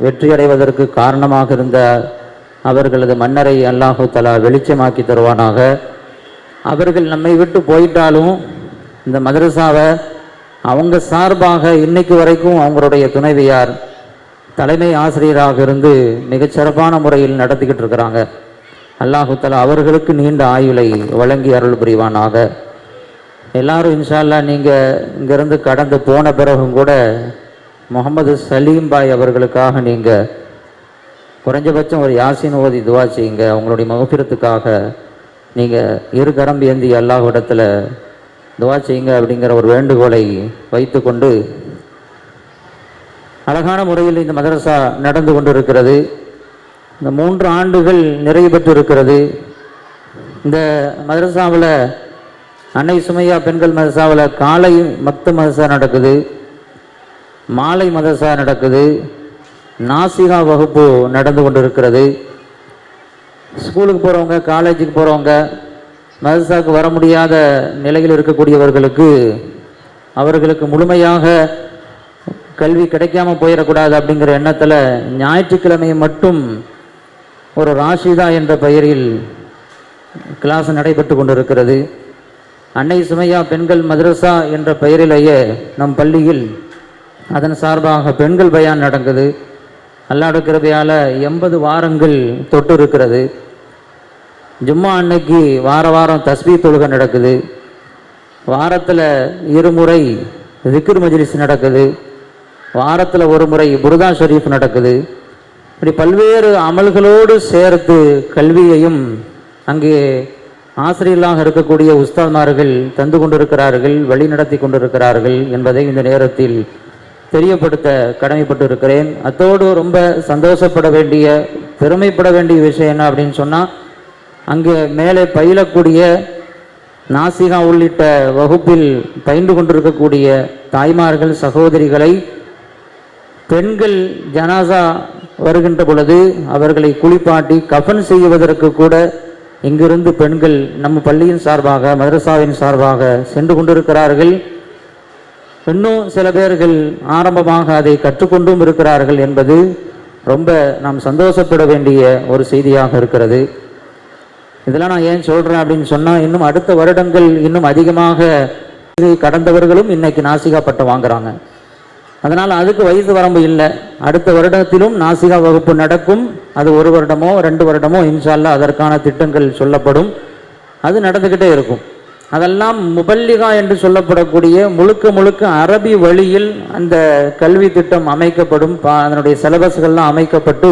வெற்றியடைவதற்கு காரணமாக இருந்த அவர்களது மன்னரை அல்லாஹு தஆலா வெளிச்சமாக்கி தருவானாக. அவர்கள் நம்மை விட்டு போயிட்டாலும் இந்த மதரசாவை அவங்க சார்பாக இன்னைக்கு வரைக்கும் அவங்களுடைய துணைவியார் தலைமை ஆசிரியராக இருந்து மிகச்சிறப்பான முறையில் நடத்திக்கிட்டு இருக்கிறாங்க. அல்லாஹு தஆலா அவர்களுக்கு நீண்ட ஆயுளை வழங்கி அருள் புரிவானாக. எல்லாரும் இன்ஷா அல்லாஹ் நீங்கள் இங்கேருந்து கடந்து போன பிறகும் கூட முகமது சலீம் பாய் அவர்களுக்காக நீங்கள் குறைஞ்சபட்சம் ஒரு யாசின் ஓதி துவா செய்யுங்க. அவங்களுடைய மகஃபிரத்துக்காக நீங்கள் இரு கரம் ஏந்தி அல்லாஹ்விடத்தில் துவா செய்யுங்க அப்படிங்கிற ஒரு வேண்டுகோளை வைத்து கொண்டு அழகான முறையில் இந்த மதரசா நடந்து கொண்டிருக்கிறது. இந்த 3 ஆண்டுகள் நிறைவு பெற்று இருக்கிறது. இந்த மதரசாவில் அன்னை சுமையா பெண்கள் மதரசாவில் காலை மக்து மதரசா நடக்குது, மாலை மதரசா நடக்குது, நாசிகா வகுப்பு நடந்து கொண்டிருக்கிறது. ஸ்கூலுக்கு போகிறவங்க, காலேஜுக்கு போகிறவங்க, மதரசாவுக்கு வர முடியாத நிலையில் இருக்கக்கூடியவர்களுக்கு அவர்களுக்கு முழுமையாக கல்வி கிடைக்காம போயிடக்கூடாது அப்படிங்கிற எண்ணத்தில் ஞாயிற்றுக்கிழமையை மட்டும் ஒரு ராஷிதா என்ற பெயரில் கிளாஸ் நடைபெற்று கொண்டிருக்கிறது. அன்னை சுமையா பெண்கள் மதரசா என்ற பெயரிலேயே நம் பள்ளியில் அதன் சார்பாக பெண்கள் பயான் நடக்குது. அல்லாஹ்வுடைய கிருபையால் 80 வாரங்கள் தொட்டு இருக்கிறது. ஜும்மா அன்னைக்கு வாரம் தஸ்பீஹ் தொழுகை நடக்குது. வாரத்தில் 2 முறை திக்ர் மஜ்லிஸ் நடக்குது. வாரத்தில் 1 முறை புர்தா ஷரீஃப் நடக்குது. இப்படி பல்வேறு அமல்களோடு சேர்த்து கல்வியையும் அங்கே ஆசிரியர்களாக இருக்கக்கூடிய உஸ்தாத்மார்கள் தந்து கொண்டிருக்கிறார்கள், வழி நடத்தி கொண்டிருக்கிறார்கள் என்பதை இந்த நேரத்தில் தெரியப்படுத்த கடமைப்பட்டு இருக்கிறேன். அத்தோடு ரொம்ப சந்தோஷப்பட வேண்டிய, பெருமைப்பட வேண்டிய விஷயம் என்ன அப்படின்னு சொன்னால், அங்கே மேலே பயிலக்கூடிய நாசிகா உள்ளிட்ட வகுப்பில் பயின்று கொண்டிருக்கக்கூடிய தாய்மார்கள், சகோதரிகளை பெண்கள் ஜனாசா வருகின்ற பொழுது அவர்களை குளிப்பாட்டி கஃன் செய்வதற்கு கூட இங்கிருந்து பெண்கள் நம்ம பள்ளியின் சார்பாக, மதரசாவின் சார்பாக சென்று கொண்டிருக்கிறார்கள். இன்னும் சில பேர்கள் ஆரம்பமாக அதை கற்றுக்கொண்டும் இருக்கிறார்கள் என்பது ரொம்ப நாம் சந்தோஷப்பட வேண்டிய ஒரு செய்தியாக இருக்கிறது. இதெல்லாம் நான் ஏன் சொல்கிறேன் அப்படின்னு சொன்னால், இன்னும் அடுத்த வருடங்கள் இன்னும் அதிகமாக கடந்தவர்களும் இன்னைக்கு நாசிகா பட்டம் வாங்குறாங்க. அதனால் அதுக்கு வயது வரம்பு இல்லை. அடுத்த வருடத்திலும் நாசிகா வகுப்பு நடக்கும். அது 1 வருடமோ 2 வருடமோ இன்ஷா அல்லாஹ் அதற்கான திட்டங்கள் சொல்லப்படும். அது நடந்துக்கிட்டே இருக்கும். அதெல்லாம் முபல்லிகா என்று சொல்லப்படக்கூடிய முழுக்க முழுக்க அரபி வழியில் அந்த கல்வி திட்டம் அமைக்கப்படும். அதனுடைய சிலபஸ்கள்லாம் அமைக்கப்பட்டு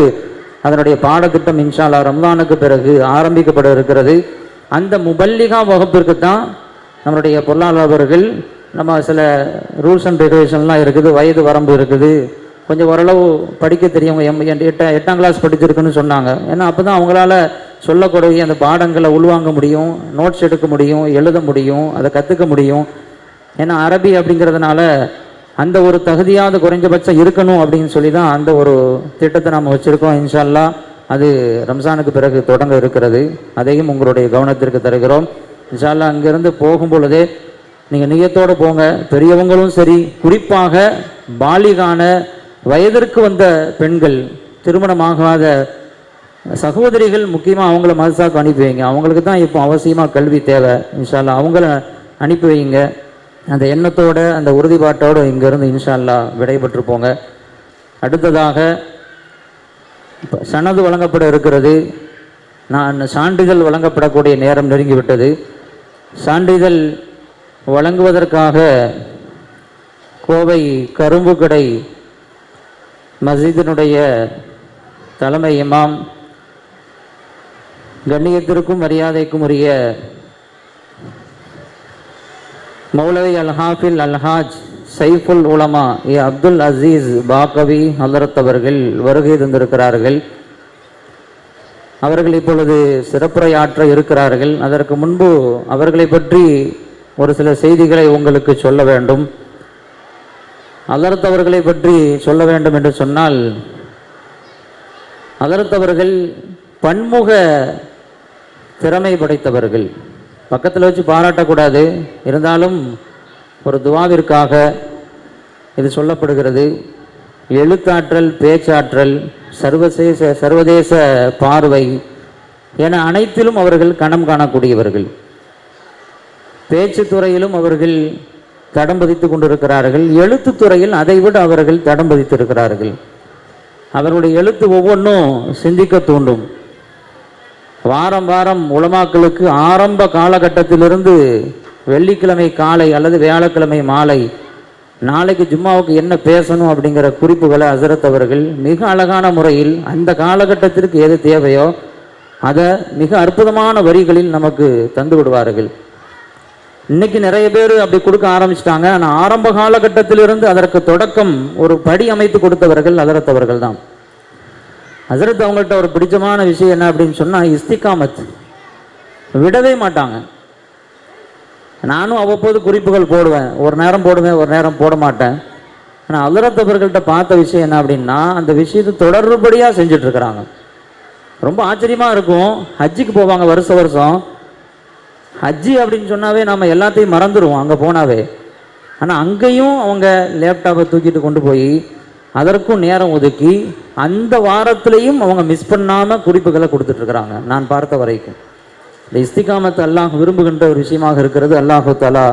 அதனுடைய பாடத்திட்டம் இன்ஷா அல்லாஹ் ரம்லானுக்கு பிறகு ஆரம்பிக்கப்பட இருக்கிறது. அந்த முபல்லிகா வகுப்பிற்கு தான் நம்மளுடைய பொருளாளர்கள் நம்ம சில ரூல்ஸ் அண்ட் ரெகுலேஷன்லாம் இருக்குது, வயது வரம்பு இருக்குது, கொஞ்சம் ஓரளவு படிக்க தெரியவங்க 8ஆம் கிளாஸ் படிச்சிருக்குன்னு சொன்னாங்க. ஏன்னா அப்போ தான் அவங்களால சொல்லக்கூடிய அந்த பாடங்களை உள்வாங்க முடியும், நோட்ஸ் எடுக்க முடியும், எழுத முடியும், அதை கற்றுக்க முடியும். ஏன்னா அரபி அப்படிங்கிறதுனால அந்த ஒரு தகுதியாவது குறைஞ்சபட்சம் இருக்கணும் அப்படின்னு சொல்லி தான் அந்த ஒரு திட்டத்தை நாம் வச்சுருக்கோம். இன்ஷா அல்லாஹ் அது ரம்ஜானுக்கு பிறகு தொடங்க இருக்கிறது. அதையும் உங்களுடைய கவனத்திற்கு தருகிறோம். இன்ஷா அல்லாஹ் அங்கேருந்து போகும் பொழுதே நீங்கள் நியத்தோடு போங்க. பெரியவங்களும் சரி, குறிப்பாக பாலிகான வயதிற்கு வந்த பெண்கள், திருமணமாகாத சகோதரிகள் முக்கியமாக அவங்கள மதரசாவுக்கு அனுப்பி வைங்க. அவங்களுக்கு தான் இப்போ அவசியமாக கல்வி தேவை. இன்ஷா அல்லாஹ் அவங்கள அனுப்பி வைங்க. அந்த எண்ணத்தோடு அந்த உறுதிப்பாட்டோடு இங்கேருந்து இன்ஷா அல்லாஹ் விடைபெற்று போங்க. அடுத்ததாக சனது வழங்கப்பட இருக்கிறது. சான்றிதழ் வழங்கப்படக்கூடிய நேரம் நெருங்கிவிட்டது. சான்றிதழ் வழங்குவதற்காக கோவை கரும்பு கடை மஸ்ஜிதினுடைய தலைமை இமாம், கண்ணியத்திற்கும் மரியாதைக்கும் உரிய மௌலவி அல்ஹாஃபில் அல்ஹாஜ் சைஃபுல் உலமா ஏ அப்துல் அசீஸ் பாக்கவி ஹலரத் அவர்கள் வருகை தந்திருக்கிறார்கள். அவர்கள் இப்பொழுது சிறப்புரையாற்ற இருக்கிறார்கள். அதற்கு முன்பு அவர்களை பற்றி ஒரு சில செய்திகளை உங்களுக்கு சொல்ல வேண்டும். ஹலரத் அவர்களை பற்றி சொல்ல வேண்டும் என்று சொன்னால், ஹலரத் அவர்கள் பன்முக திறமை படைத்தவர்கள். பக்கத்தில் வச்சு பாராட்டக்கூடாது, இருந்தாலும் ஒரு துவாவிற்காக இது சொல்லப்படுகிறது. எழுத்தாற்றல், பேச்சாற்றல், சர்வதேச பார்வை என அனைத்திலும் அவர்கள் கணம் காணக்கூடியவர்கள். பேச்சு துறையிலும் அவர்கள் தடம் பதித்து கொண்டிருக்கிறார்கள். எழுத்து துறையில் அதைவிட அவர்கள் தடம் பதித்திருக்கிறார்கள். அவருடைய எழுத்து ஒவ்வொன்றும் சிந்திக்க தூண்டும். வாரம் வாரம் உலமாக்களுக்கு ஆரம்ப காலகட்டத்திலிருந்து வெள்ளிக்கிழமை காலை அல்லது வியாழக்கிழமை மாலை நாளைக்கு ஜும்மாவுக்கு என்ன பேசணும் அப்படிங்கிற குறிப்புகளை ஹசரத் அவர்கள் மிக அழகான முறையில் அந்த காலகட்டத்திற்கு எது தேவையோ அதை மிக அற்புதமான வரிகளில் நமக்கு தந்து விடுவார்கள். இன்னைக்கு நிறைய பேர் அப்படி கொடுக்க ஆரம்பிச்சிட்டாங்க. ஆனால் ஆரம்ப காலகட்டத்திலிருந்து அதற்கு தொடக்கம் ஒரு படி அமைத்து கொடுத்தவர்கள் ஹசரத் அவர்கள் தான். ஹசரத் அவங்கள்ட்ட ஒரு பிடிச்சமான விஷயம் என்ன அப்படின்னு சொன்னால், இஸ்திகாமத், விடவே மாட்டாங்க. நானும் அவ்வப்போது குறிப்புகள் போடுவேன், ஒரு நேரம் போடுவேன், ஒரு நேரம் போட மாட்டேன். ஆனால் ஹசரத் அவர்கள்ட்ட பார்த்த விஷயம் என்ன அப்படின்னா, அந்த விஷயத்தை தொடர்படியாக செஞ்சிட்ருக்கிறாங்க. ரொம்ப ஆச்சரியமாக இருக்கும். ஹஜ்ஜுக்கு போவாங்க வருஷம். ஹஜ்ஜி அப்படின்னு சொன்னாவே நம்ம எல்லாத்தையும் மறந்துடுவோம் அங்கே போனாவே. ஆனால் அங்கேயும் அவங்க லேப்டாப்பை தூக்கிட்டு கொண்டு போய் அதற்கும் நேரம் ஒதுக்கி அந்த வாரத்திலையும் அவங்க மிஸ் பண்ணாமல் குறிப்புகளை கொடுத்துட்ருக்குறாங்க. நான் பார்த்த வரைக்கும் இந்த இஸ்திகாமத்தை அல்லாஹ் விரும்புகின்ற ஒரு விஷயமாக இருக்கிறது. அல்லாஹு தஆலா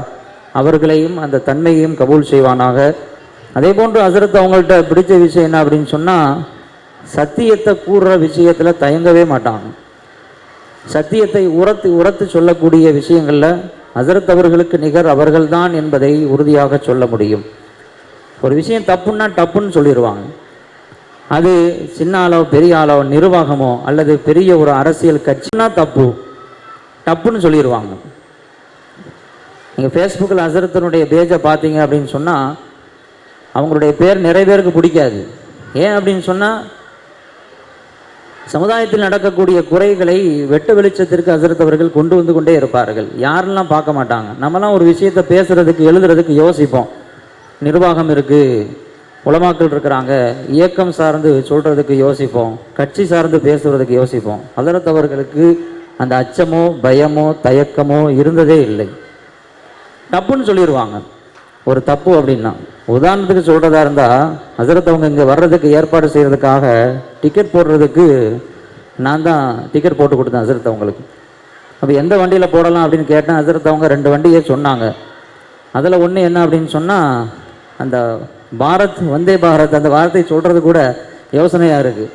அவர்களையும் அந்த தன்மையையும் கபூல் செய்வானாக. அதே போன்று ஹசரத் அவங்கள்ட்ட பிடிச்ச விஷயம் என்ன அப்படின்னு சொன்னால், சத்தியத்தை கூறுற விஷயத்தில் தயங்கவே மாட்டாங்க. சத்தியத்தை உரத்து சொல்லக்கூடிய விஷயங்களில் ஹசரத் அவர்களுக்கு நிகர் அவர்கள்தான் என்பதை உறுதியாக சொல்ல முடியும். ஒரு விஷயம் தப்புன்னா டப்புன்னு சொல்லிடுவாங்க. அது சின்ன ஆளோ பெரிய ஆளோ நிர்வாகமோ அல்லது பெரிய ஒரு அரசியல் கட்சினா டப்புன்னு சொல்லிடுவாங்க. நீங்கள் ஃபேஸ்புக்கில் ஹசரத்தினுடைய பேஜை பார்த்தீங்க அப்படின்னு சொன்னால் அவங்களுடைய பேர் நிறைய பேருக்கு பிடிக்காது. ஏன் அப்படின்னு சொன்னால், சமுதாயத்தில் நடக்கக்கூடிய குறைகளை வெட்ட வெளிச்சத்திற்கு ஹசரத் அவர்கள் கொண்டு வந்து கொண்டே இருப்பார்கள். யாரெல்லாம் பார்க்க மாட்டாங்க. நம்மலாம் ஒரு விஷயத்தை பேசுறதுக்கு எழுதுறதுக்கு யோசிப்போம். நிர்வாகம் இருக்குது, உலமாக்கள் இருக்கிறாங்க, இயக்கம் சார்ந்து சொல்கிறதுக்கு யோசிப்போம், கட்சி சார்ந்து பேசுகிறதுக்கு யோசிப்போம். ஹசரத் அவர்களுக்கு அந்த அச்சமோ பயமோ தயக்கமோ இருந்ததே இல்லை. தப்புன்னு சொல்லிடுவாங்க. ஒரு தப்பு அப்படின்னா உதாரணத்துக்கு சொல்கிறதா இருந்தால், ஹசரத் அவங்க இங்கே வர்றதுக்கு ஏற்பாடு செய்கிறதுக்காக டிக்கெட் போடுறதுக்கு நான் தான் டிக்கெட் போட்டு கொடுத்தேன் ஹசரத் அவங்களுக்கு. அப்போ எந்த வண்டியில் போடலாம் அப்படின்னு கேட்டேன். ஹசரத் அவங்க 2 வண்டியே சொன்னாங்க. அதில் ஒன்று என்ன அப்படின்னு சொன்னால், அந்த பாரத், வந்தே பாரத், அந்த வார்த்தை சொல்கிறது கூட யோசனையாக இருக்குது.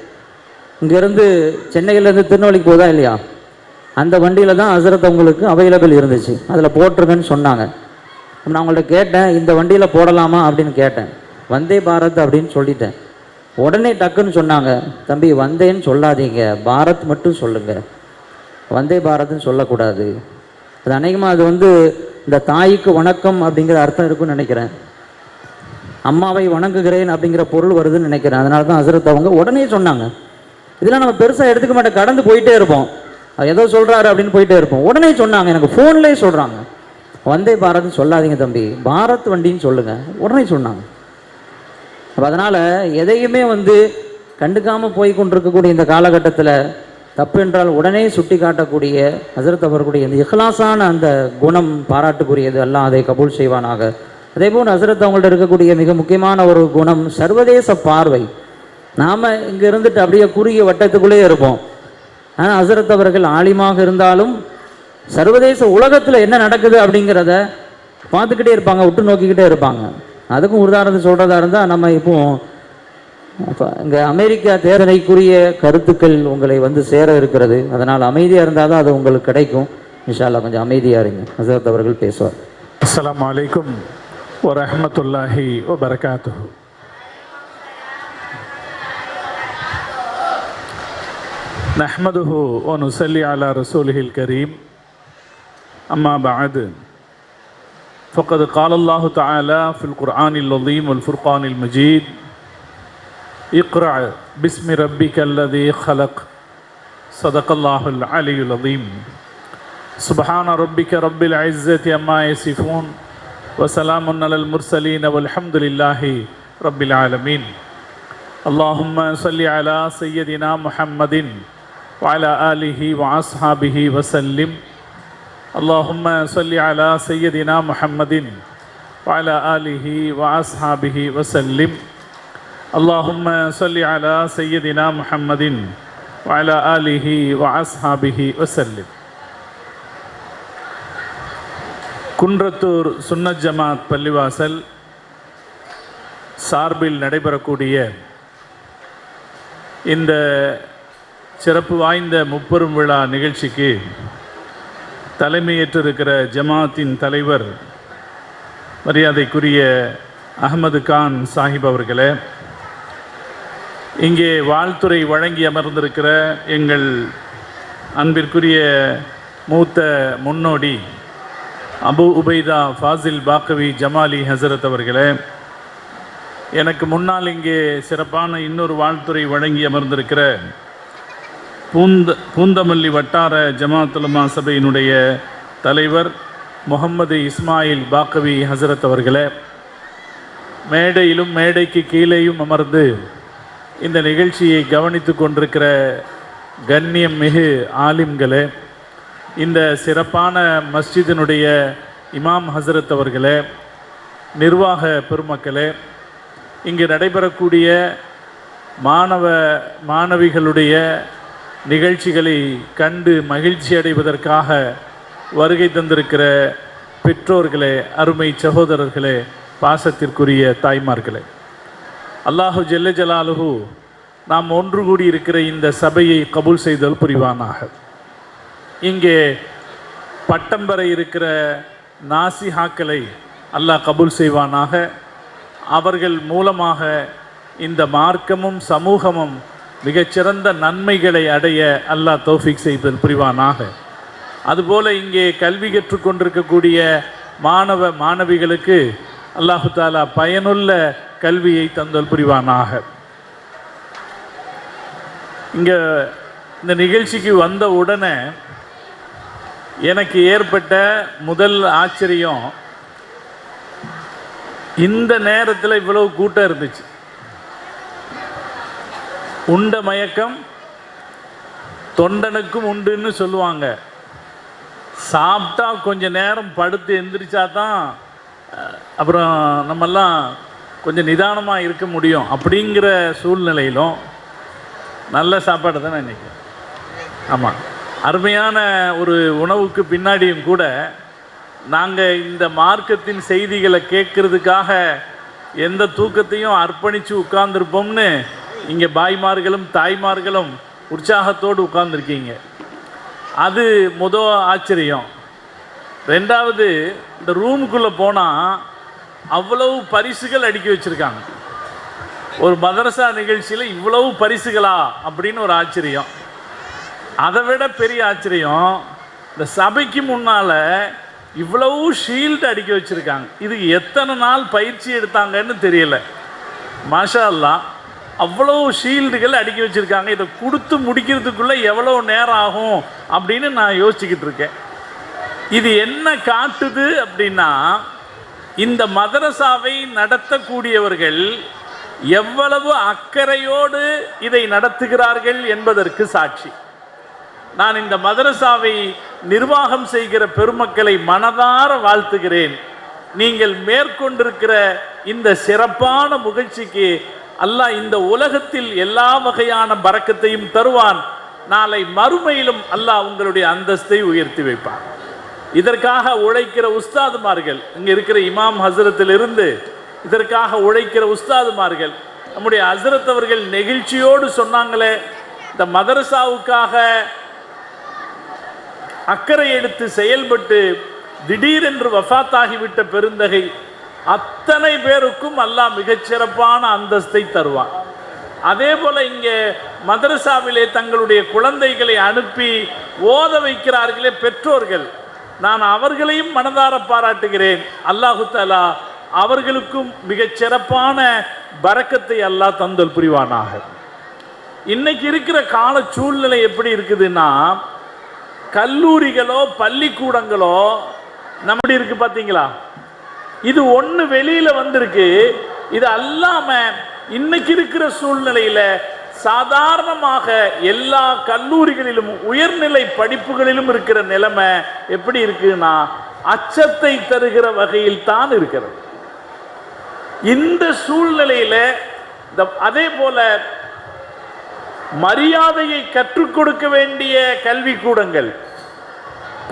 இங்கேருந்து சென்னையிலேருந்து திருநெல்வேலிக்கு போதா இல்லையா, அந்த வண்டியில் தான் ஹசரத் அவங்களுக்கு அவைலபிள் இருந்துச்சு. அதில் போட்டிருக்கேன்னு சொன்னாங்க. நான் அவங்கள்ட்ட கேட்டேன், இந்த வண்டியில் போடலாமா அப்படின்னு கேட்டேன். வந்தே பாரத் அப்படின்னு சொல்லிட்டேன். உடனே டக்குன்னு சொன்னாங்க, தம்பி வந்தேன்னு சொல்லாதீங்க, பாரத் மட்டும் சொல்லுங்கள், வந்தே பாரத்னு சொல்லக்கூடாது. அது அநேகமாக அது இந்த தாய்க்கு வணக்கம் அப்படிங்கிற அர்த்தம் இருக்குன்னு நினைக்கிறேன். அம்மாவை வணங்குகிறேன் அப்படிங்கிற பொருள் வருதுன்னு நினைக்கிறேன். அதனால தான் ஹசரத் அவங்க உடனே சொன்னாங்க. இதெல்லாம் நம்ம பெருசாக எடுத்துக்க மாட்டோம், கடந்து போயிட்டே இருப்போம். ஏதோ சொல்கிறாரு அப்படின்னு போயிட்டே இருப்போம். உடனே சொன்னாங்க, எனக்கு ஃபோன்லேயே சொல்கிறாங்க, வந்தே பாரத்னு சொல்லாதீங்க தம்பி, பாரத் வண்டின்னு சொல்லுங்கள், உடனே சொன்னாங்க. அப்போ அதனால் எதையுமே கண்டுக்காமல் போய் கொண்டிருக்கக்கூடிய இந்த காலகட்டத்தில் தப்பு என்றால் உடனே சுட்டி காட்டக்கூடிய ஹசரத் அவர்களுடைய இந்த இஹ்லாஸான அந்த குணம் பாராட்டுக்குரியது. அல்லாஹ் அதை கபூல் செய்வானாக. அதேபோல் ஹசரத் அவங்கள்ட்ட இருக்கக்கூடிய மிக முக்கியமான ஒரு குணம் சர்வதேச பார்வை. நாம் இங்கே இருந்துட்டு அப்படியே குறுகிய வட்டத்துக்குள்ளேயே இருப்போம். ஆனால் ஹசரத் அவர்கள் ஆலிமாக இருந்தாலும் சர்வதேச உலகத்தில் என்ன நடக்குது அப்படிங்கிறத பார்த்துக்கிட்டே இருப்பாங்க, விட்டு நோக்கிக்கிட்டே இருப்பாங்க. அதுக்கும் உதாரணத்தை சொல்கிறதா இருந்தால், நம்ம இப்போ இங்கே அமெரிக்கா தேர்தலைக்குரிய கருத்துக்கள் உங்களை சேர இருக்கிறது. அதனால் அமைதியாக இருந்தால் தான் அது உங்களுக்கு கிடைக்கும். இன்ஷா அல்லாஹ் கொஞ்சம் அமைதியாக இருங்க. ஹசரத் அவர்கள் பேசுவார். அஸ்ஸலாமு அலைக்கும் வரஹ்மத்துல்லாஹி வபரகாத்துஹு. நஹ்மதுஹு வ நுஸல்லி அலா ரசூலிஹில் கரீம். أما بعد فقد قال الله تعالى في القرآن العظيم والفرقان المجيد اقرأ باسم ربك الذي خلق صدق الله العلي العظيم. سبحان ربك رب العزة عما يصفون وسلام على المرسلين والحمد لله رب العالمين. اللهم صل على سيدنا محمد وعلى آله وأصحابه وسلم. اللهم صل على سيدنا محمد وعلى آله وأصحابه وسلم. اللهم صل على سيدنا محمد وعلى آله وأصحابه وسلم. குன்றத்தூர் சுன்னத் ஜமாத் பள்ளிவாசல் சார்பில் நடைபெறக்கூடிய இந்த சிறப்பு வாய்ந்த முப்பெரும் விழா நிகழ்ச்சிக்கு தலைமையேற்றிருக்கிற ஜமாத்தின் தலைவர் மரியாதைக்குரிய அஹமது கான் சாஹிப் அவர்களே, இங்கே வாழ்த்துறை வழங்கி அமர்ந்திருக்கிற எங்கள் அன்பிற்குரிய மூத்த முன்னோடி அபு உபைதா ஃபாசில் பாக்கவி ஜமாலி ஹசரத் அவர்களே, எனக்கு முன்னால் இங்கே சிறப்பான இன்னொரு வாழ்த்துறை வழங்கி அமர்ந்திருக்கிற பூந்தமல்லி வட்டார ஜமாத் உலமா சபையினுடைய தலைவர் முகமது இஸ்மாயில் பாக்கவி ஹசரத் அவர்களே, மேடையிலும் மேடைக்கு கீழேயும் அமர்ந்து இந்த நிகழ்ச்சியை கவனித்து கொண்டிருக்கிற கண்ணியம் மிகு ஆலிம்களே, இந்த சிறப்பான மஸ்ஜிதினுடைய இமாம் ஹசரத் அவர்களே, நிர்வாக பெருமக்களே, இங்கு நடைபெறக்கூடிய மாணவிகளுடைய நிகழ்ச்சிகளை கண்டு மகிழ்ச்சி அடைவதற்காக வருகை தந்திருக்கிற பெற்றோர்களே, அருமை சகோதரர்களே, பாசத்திற்குரிய தாய்மார்களே, அல்லாஹு ஜல்ல ஜலாலுஹு நாம் ஒன்று கூடி இருக்கிற இந்த சபையை கபூல் செய்தல் புரிவானாக. இங்கே பட்டம் பெற இருக்கிற நாசிஹாக்களை அல்லாஹ் கபூல் செய்வானாக. அவர்கள் மூலமாக இந்த மார்க்கமும் சமூகமும் மிகச்சிறந்த நன்மைகளை அடைய அல்லாஹ் தௌஃபீக் செய்தல் புரிவானாக. அதுபோல் இங்கே கல்வி கற்றுக்கொண்டிருக்கக்கூடிய மாணவிகளுக்கு அல்லாஹு தாலா பயனுள்ள கல்வியை தந்தல் புரிவானாக. இங்கே இந்த நிகழ்ச்சிக்கு வந்த உடனே எனக்கு ஏற்பட்ட முதல் ஆச்சரியம், இந்த நேரத்தில் இவ்வளவு கூட்டம் இருந்துச்சு. உண்ட மயக்கம் தொண்டனுக்கும் உண்டுன்னு சொல்லுவாங்க. சாப்பிட்டா கொஞ்ச நேரம் படுத்து எந்திரிச்சா தான் அப்புறம் நம்மெல்லாம் கொஞ்சம் நிதானமாக இருக்க முடியும். அப்படிங்கிற சூழ்நிலையிலும் நல்ல சாப்பாடு தான் இன்றைக்கி. ஆமாம், அருமையான ஒரு உணவுக்கு பின்னாடியும் கூட நாங்கள் இந்த மார்க்கத்தின் செய்திகளை கேட்கறதுக்காக எந்த தூக்கத்தையும் அர்ப்பணித்து உட்கார்ந்துருப்போம்னு இங்கே பாய்மார்களும் தாய்மார்களும் உற்சாகத்தோடு உட்கார்ந்துருக்கீங்க. அது முதல் ஆச்சரியம். ரெண்டாவது, இந்த ரூமுக்குள்ளே போனால் அவ்வளவு பரிசுகள் அடுக்கி வச்சுருக்காங்க. ஒரு மதரசா நிகழ்ச்சியில் இவ்வளவு பரிசுகளா அப்படின்னு ஒரு ஆச்சரியம். அதை விட பெரிய ஆச்சரியம், இந்த சபைக்கு முன்னால் இவ்வளவு ஷீல்டு அடுக்கி வச்சுருக்காங்க. இதுக்கு எத்தனை நாள் பயிற்சி எடுத்தாங்கன்னு தெரியல. மாஷா அல்லாஹ், அவ்வளோ ஷீல்டுகள் அடுக்கி வச்சுருக்காங்க. இதை கொடுத்து முடிக்கிறதுக்குள்ளே எவ்வளோ நேரம் ஆகும் அப்படின்னு நான் யோசிச்சுக்கிட்டு இருக்கேன். இது என்ன காட்டுது அப்படின்னா, இந்த மதரசாவை நடத்தக்கூடியவர்கள் எவ்வளவு அக்கறையோடு இதை நடத்துகிறார்கள் என்பதற்கு சாட்சி. நான் இந்த மதரசாவை நிர்வாகம் செய்கிற பெருமக்களை மனதார வாழ்த்துகிறேன். நீங்கள் மேற்கொண்டிருக்கிற இந்த சிறப்பான முயற்சிக்கு அல்லாஹ் இந்த உலகத்தில் எல்லா வகையான பரக்கத்தையும் தருவான். நாளை மறுமையிலும் அல்லாஹ் உங்களுடைய அந்தஸ்தை உயர்த்தி வைப்பான். இதற்காக உழைக்கிற உஸ்தாதுமார்கள், இங்கே இருக்கிற இமாம் ஹசரத்திலிருந்து இதற்காக உழைக்கிற உஸ்தாதுமார்கள், நம்முடைய ஹசரத் அவர்கள் நெகிழ்ச்சியோடு சொன்னாங்களே, இந்த மதரசாவுக்காக அக்கறை எடுத்து செயல்பட்டு திடீரென்று வஃபாத்தாகிவிட்ட பெருந்தகை அத்தனை பேருக்கும் அல்லாஹ் மிகச்சிறப்பான அந்தஸ்தை தருவான். அதே போல இங்கே மதரசாவிலே தங்களுடைய குழந்தைகளை அனுப்பி ஓத வைக்கிறார்களே பெற்றோர்கள், நான் அவர்களையும் மனதார பாராட்டுகிறேன். அல்லாஹு தஆலா அவர்களுக்கும் மிகச்சிறப்பான பரக்கத்தை அல்லாஹ் தந்தல் புரிவானாக. இன்னைக்கு இருக்கிற கால சூழ்நிலை எப்படி இருக்குதுன்னா, கல்லூரிகளோ பள்ளிக்கூடங்களோ நம்ம இருக்கு பார்த்தீங்களா, இது ஒன்று வெளியில வந்திருக்கு. இது அல்லாம இன்னைக்கு இருக்கிற சூழ்நிலையில சாதாரணமாக எல்லா கல்லூரிகளிலும் உயர்நிலை படிப்புகளிலும் இருக்கிற நிலைமை எப்படி இருக்குன்னா, அச்சத்தை தருகிற வகையில் தான் இருக்கிறது. இந்த சூழ்நிலையில அதே போல மரியாதையை கற்றுக் கொடுக்க வேண்டிய கல்விக்கூடங்கள்,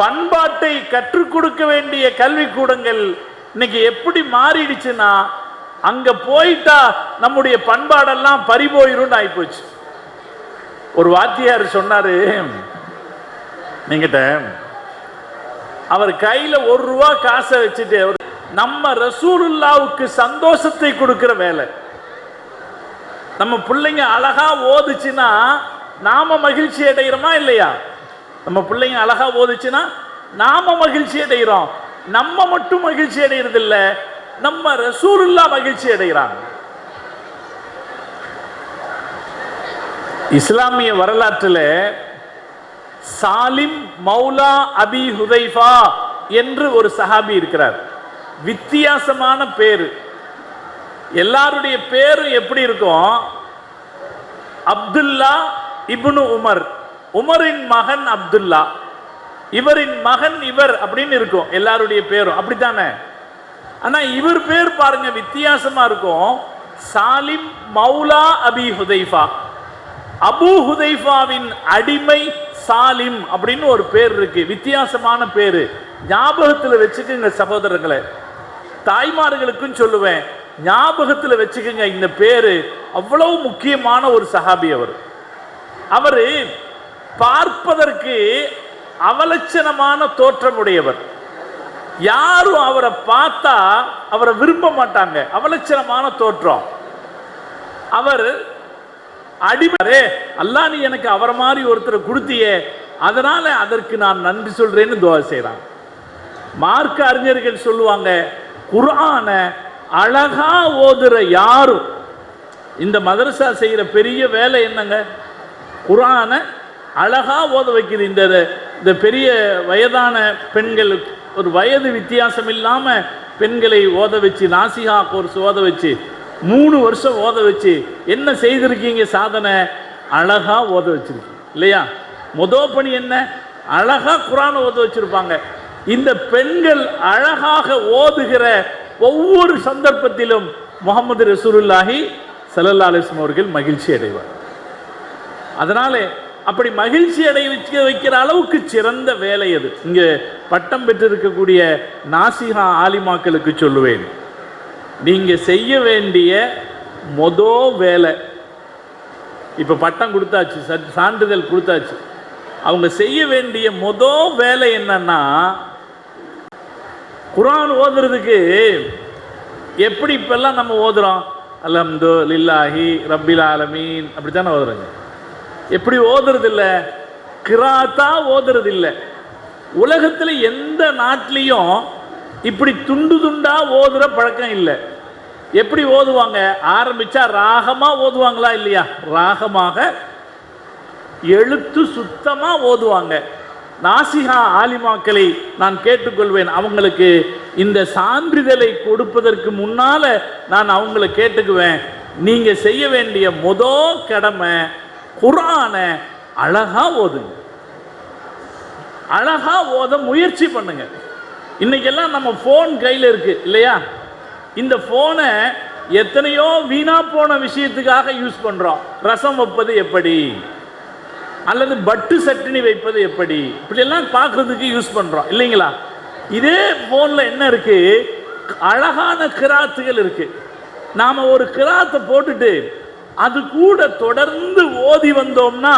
பண்பாட்டை கற்றுக் கொடுக்க வேண்டிய கல்விக்கூடங்கள் இன்னைக்கு எப்படி மாறிடுச்சுன்னா, அங்க போயிட்டா நம்முடைய பண்பாடெல்லாம் பறிபோயிரும் ஆயிப்போச்சு. ஒரு வாத்தியார் சொன்னாரு, நீங்கிட்ட அவர் கையில ₹1 காசை வச்சுட்டு, நம்ம ரசூலுல்லாவுக்கு சந்தோஷத்தை கொடுக்கிற வேலை. நம்ம பிள்ளைங்க அழகா ஓதுச்சுன்னா நாம மகிழ்ச்சி அடைகிறோமா இல்லையா? நம்ம பிள்ளைங்க அழகா ஓதுச்சுன்னா நாம மகிழ்ச்சி அடைகிறோம். நம்ம மட்டும் மகிழ்ச்சி அடைகிறது இல்ல, நம்ம ரசூலுல்லாஹ் மகிழ்ச்சி அடைகிறாங்க. இஸ்லாமிய வரலாற்றில் சாலிம் மௌலா அபி ஹுதைஃபா என்று ஒரு சஹாபி இருக்கிறார். வித்தியாசமான பேரு. எல்லாருடைய பேரும் எப்படி இருக்கும்? அப்துல்லா இப்னு உமர், உமரின் மகன் அப்துல்லா, இவரின் மகன் இவர் அப்படின்னு இருக்கும் எல்லாருடைய பேரும், அப்படித்தானே? ஆனா இவர் பேர் பாருங்க வித்தியாசமா இருக்கும். சாலிம் மௌலா அபி ஹுதைஃபா, அபு ஹுதைஃபாவின் அடிமை சாலிம் அப்படின்னு ஒரு பேர் இருக்கு. வித்தியாசமான பேரு. ஞாபகத்தில் வச்சுக்கோங்க சகோதரர்களை, தாய்மார்களுக்கும் சொல்லுவேன், ஞாபகத்தில் வச்சுக்கோங்க. இந்த பேரு அவ்வளவு முக்கியமான ஒரு சஹாபி. அவரு பார்ப்பதற்கு அவலட்சணமான தோற்றமுடையவர். யாரும் அவரை பார்த்தா அவரை விரும்ப மாட்டாங்க. அவலட்சணமான தோற்றம். அவர் அடிமரே, அல்லாஹ் நீ எனக்கு அவரை மாதிரி ஒருத்தரை கொடுத்தியே, அதனால அதற்கு நான் நன்றி சொல்றேன்னு துஆ செய்றாங்க. மார்க்க அறிஞர்கள் சொல்லுவாங்க, குர்ஆன அழகா ஓதுற யாரும், இந்த மதரசா செய்யற பெரிய வேலை என்னங்க? குர்ஆன அழகா ஓத வைக்குது. இந்த பெரிய வயதான பெண்கள், ஒரு வயது வித்தியாசம் இல்லாம பெண்களை ஓத வச்சு, நாசிஹா கோர்ஸ் ஓத வச்சு 3 வருஷம் ஓத வச்சு என்ன செய்திருக்கீங்க சாதனை? அழகா ஓத வச்சிருக்கீங்க இல்லையா? முதல் பணி என்ன? அழகா குர்ஆன் ஓத வச்சிருப்பாங்க. இந்த பெண்கள் அழகாக ஓதுகிற ஒவ்வொரு சந்தர்ப்பத்திலும் முஹம்மது ரசூலுல்லாஹி ஸல்லல்லாஹு அலைஹி வஸல்லம் அவர்கள் மகிழ்ச்சி அடைவார். அதனால அப்படி மகிழ்ச்சி அடைய வைக்கிற அளவுக்கு சிறந்த வேலை அது. இங்கே பட்டம் பெற்றிருக்கக்கூடிய நாசிஹா ஆலிமாக்களுக்கு சொல்லுவேன், நீங்க செய்ய வேண்டிய வேலை, இப்ப பட்டம் கொடுத்தாச்சு, சான்றிதழ் கொடுத்தாச்சு, அவங்க செய்ய வேண்டிய வேலை என்னன்னா, குர்ஆன் ஓதுறதுக்கு எப்படி இப்பெல்லாம் நம்ம ஓதுறோம், அல்ஹம்துலில்லாஹி ரப்பில் ஆலமீன் அப்படித்தானே ஓதுறோங்க. எப்படி ஓதுறது இல்லை, கிராத்தா ஓதுறது இல்லை. உலகத்தில் எந்த நாட்டிலையும் இப்படி துண்டு துண்டா ஓதுற பழக்கம் இல்லை. எப்படி ஓதுவாங்க? ஆரம்பிச்சா ராகமா ஓதுவாங்களா இல்லையா? ராகமாக எழுத்து சுத்தமா ஓதுவாங்க. நாசிஹா ஆலிமாக்களை நான் கேட்டுக்கொள்வேன், அவங்களுக்கு இந்த சான்றிதழை கொடுப்பதற்கு முன்னால நான் அவங்களை கேட்டுக்குவேன், நீங்க செய்ய வேண்டிய கடமை குர்ஆனை அழகா ஓதுங்க, அழகா ஓத முயற்சி பண்ணுங்க. இன்னைக்கெல்லாம் நம்ம போன் கையில் இருக்கு இல்லையா? இந்த போனை எத்தனையோ வீணா போன விஷயத்துக்காக யூஸ் பண்றோம். ரசம் வைப்பது எப்படி, அல்லது பட்டு சட்டினி வைப்பது எப்படி, இப்படி எல்லாம் பார்க்கறதுக்கு யூஸ் பண்றோம் இல்லைங்களா? இதே போன்ல என்ன இருக்கு, அழகான கிராத்துகள் இருக்கு. நாம ஒரு கிராத்தை போட்டுட்டு அது கூட தொடர்ந்து ஓதி வந்தோம்னா